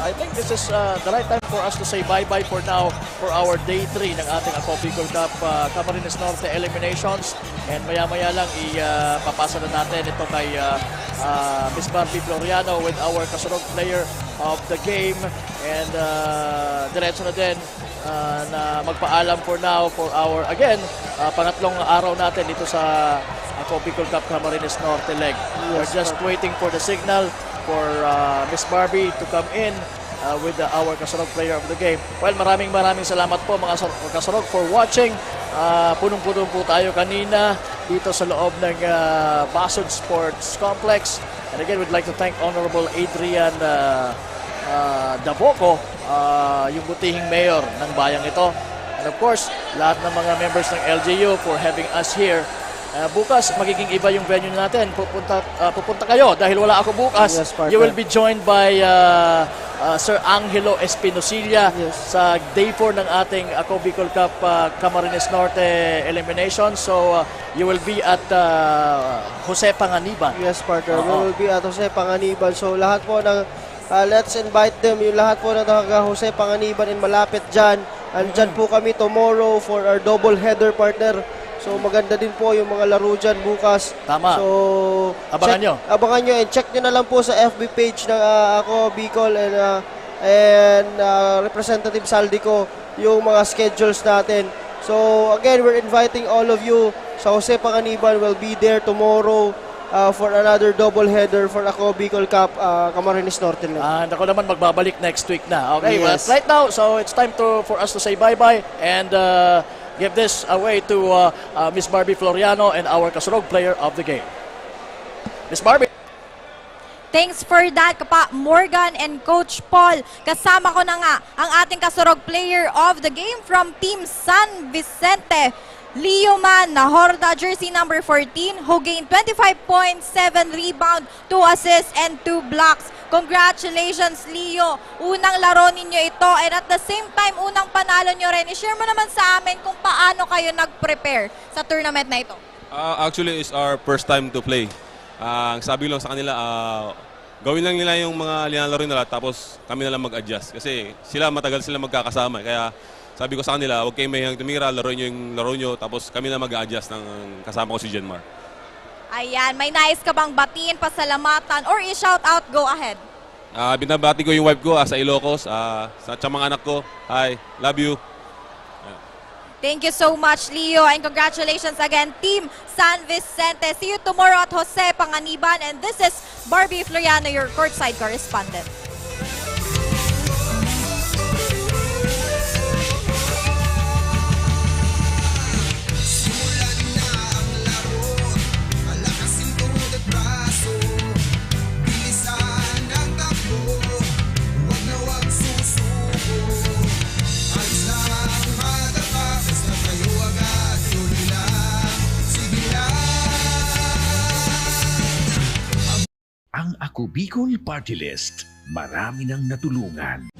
I think this is the right time for us to say bye-bye for now for our day 3 ng ating Ako Bicol Cup Camarines Norte eliminations. And maya-maya lang ipapasa na natin ito kay Miss Barbie Floriano with our kasunod player of the game. And diretso na din na magpaalam for now for our, again, pangatlong araw natin dito sa Ako Bicol Cup Camarines Norte leg. We're just waiting for the signal for Miss Barbie to come in with our kasunod player of the game. Well, maraming salamat po mga kasunod for watching. Punong-puno po tayo kanina dito sa loob ng Basod Sports Complex. And again, we'd like to thank Honorable Adrian Daboco, yung butihing mayor ng bayang ito. And of course, lahat ng mga members ng LGU for having us here. Bukas, magiging iba yung venue natin. Pupunta kayo dahil wala ako bukas. Yes, you will be joined by Sir Angelo Espinosilla sa Day 4 ng ating Ako Bicol Cup Camarines Norte elimination. So, you will be at Jose Panganiban. Yes, partner. We will be at Jose Panganiban. So, lahat po ng let's invite them. Yung lahat po na taga Jose Panganiban and malapit dyan. Andyan po kami tomorrow for our double header, partner. So maganda din po yung mga laro dyan bukas. Tama. So abangan nyo and check nyo na lang po sa FB page ng Ako Bicol and Representative Saldico yung mga schedules natin. So again, we're inviting all of you. Sa Jose Panganiban will be there tomorrow for another double header for Ako Bicol Cup Camarines Norte. And ako naman magbabalik next week na. Okay, yes. Well, right now, so it's time for us to say bye-bye and give this away to Miss Barbie Floriano and our Kasurog player of the game. Miss Barbie. Thanks for that, Kapa Morgan and Coach Paul. Kasama ko na nga ang ating Kasurog player of the game from Team San Vicente, Leo Man Nahorda, jersey number 14, who gained 25 points, 7 rebound, 2 assists, and 2 blocks. Congratulations, Leo. Unang laro ninyo ito, and at the same time, unang panalo nyo rin. I-share mo naman sa amin kung paano kayo nag-prepare sa tournament na ito. Actually, it's our first time to play. Ang sabi lang sa kanila, gawin lang nila yung mga linalaro nila, tapos kami na lang mag-adjust. Kasi matagal sila magkakasama. Kaya sabi ko sa kanila, huwag kayong mayang tumira, laro nyo yung laro nyo, tapos kami na mag-adjust ng kasama ko si Jenmar. Ayan, may nais ka bang batiin, pasalamatan, or i-shout out? Go ahead. Binabati ko yung wife ko sa Ilocos, sa mga anak ko. Hi, love you. Thank you so much, Leo, and congratulations again, Team San Vicente. See you tomorrow at Jose Panganiban, and this is Barbie Floriano, your courtside correspondent. Ang Ako Bicol Party List, marami nang natulungan.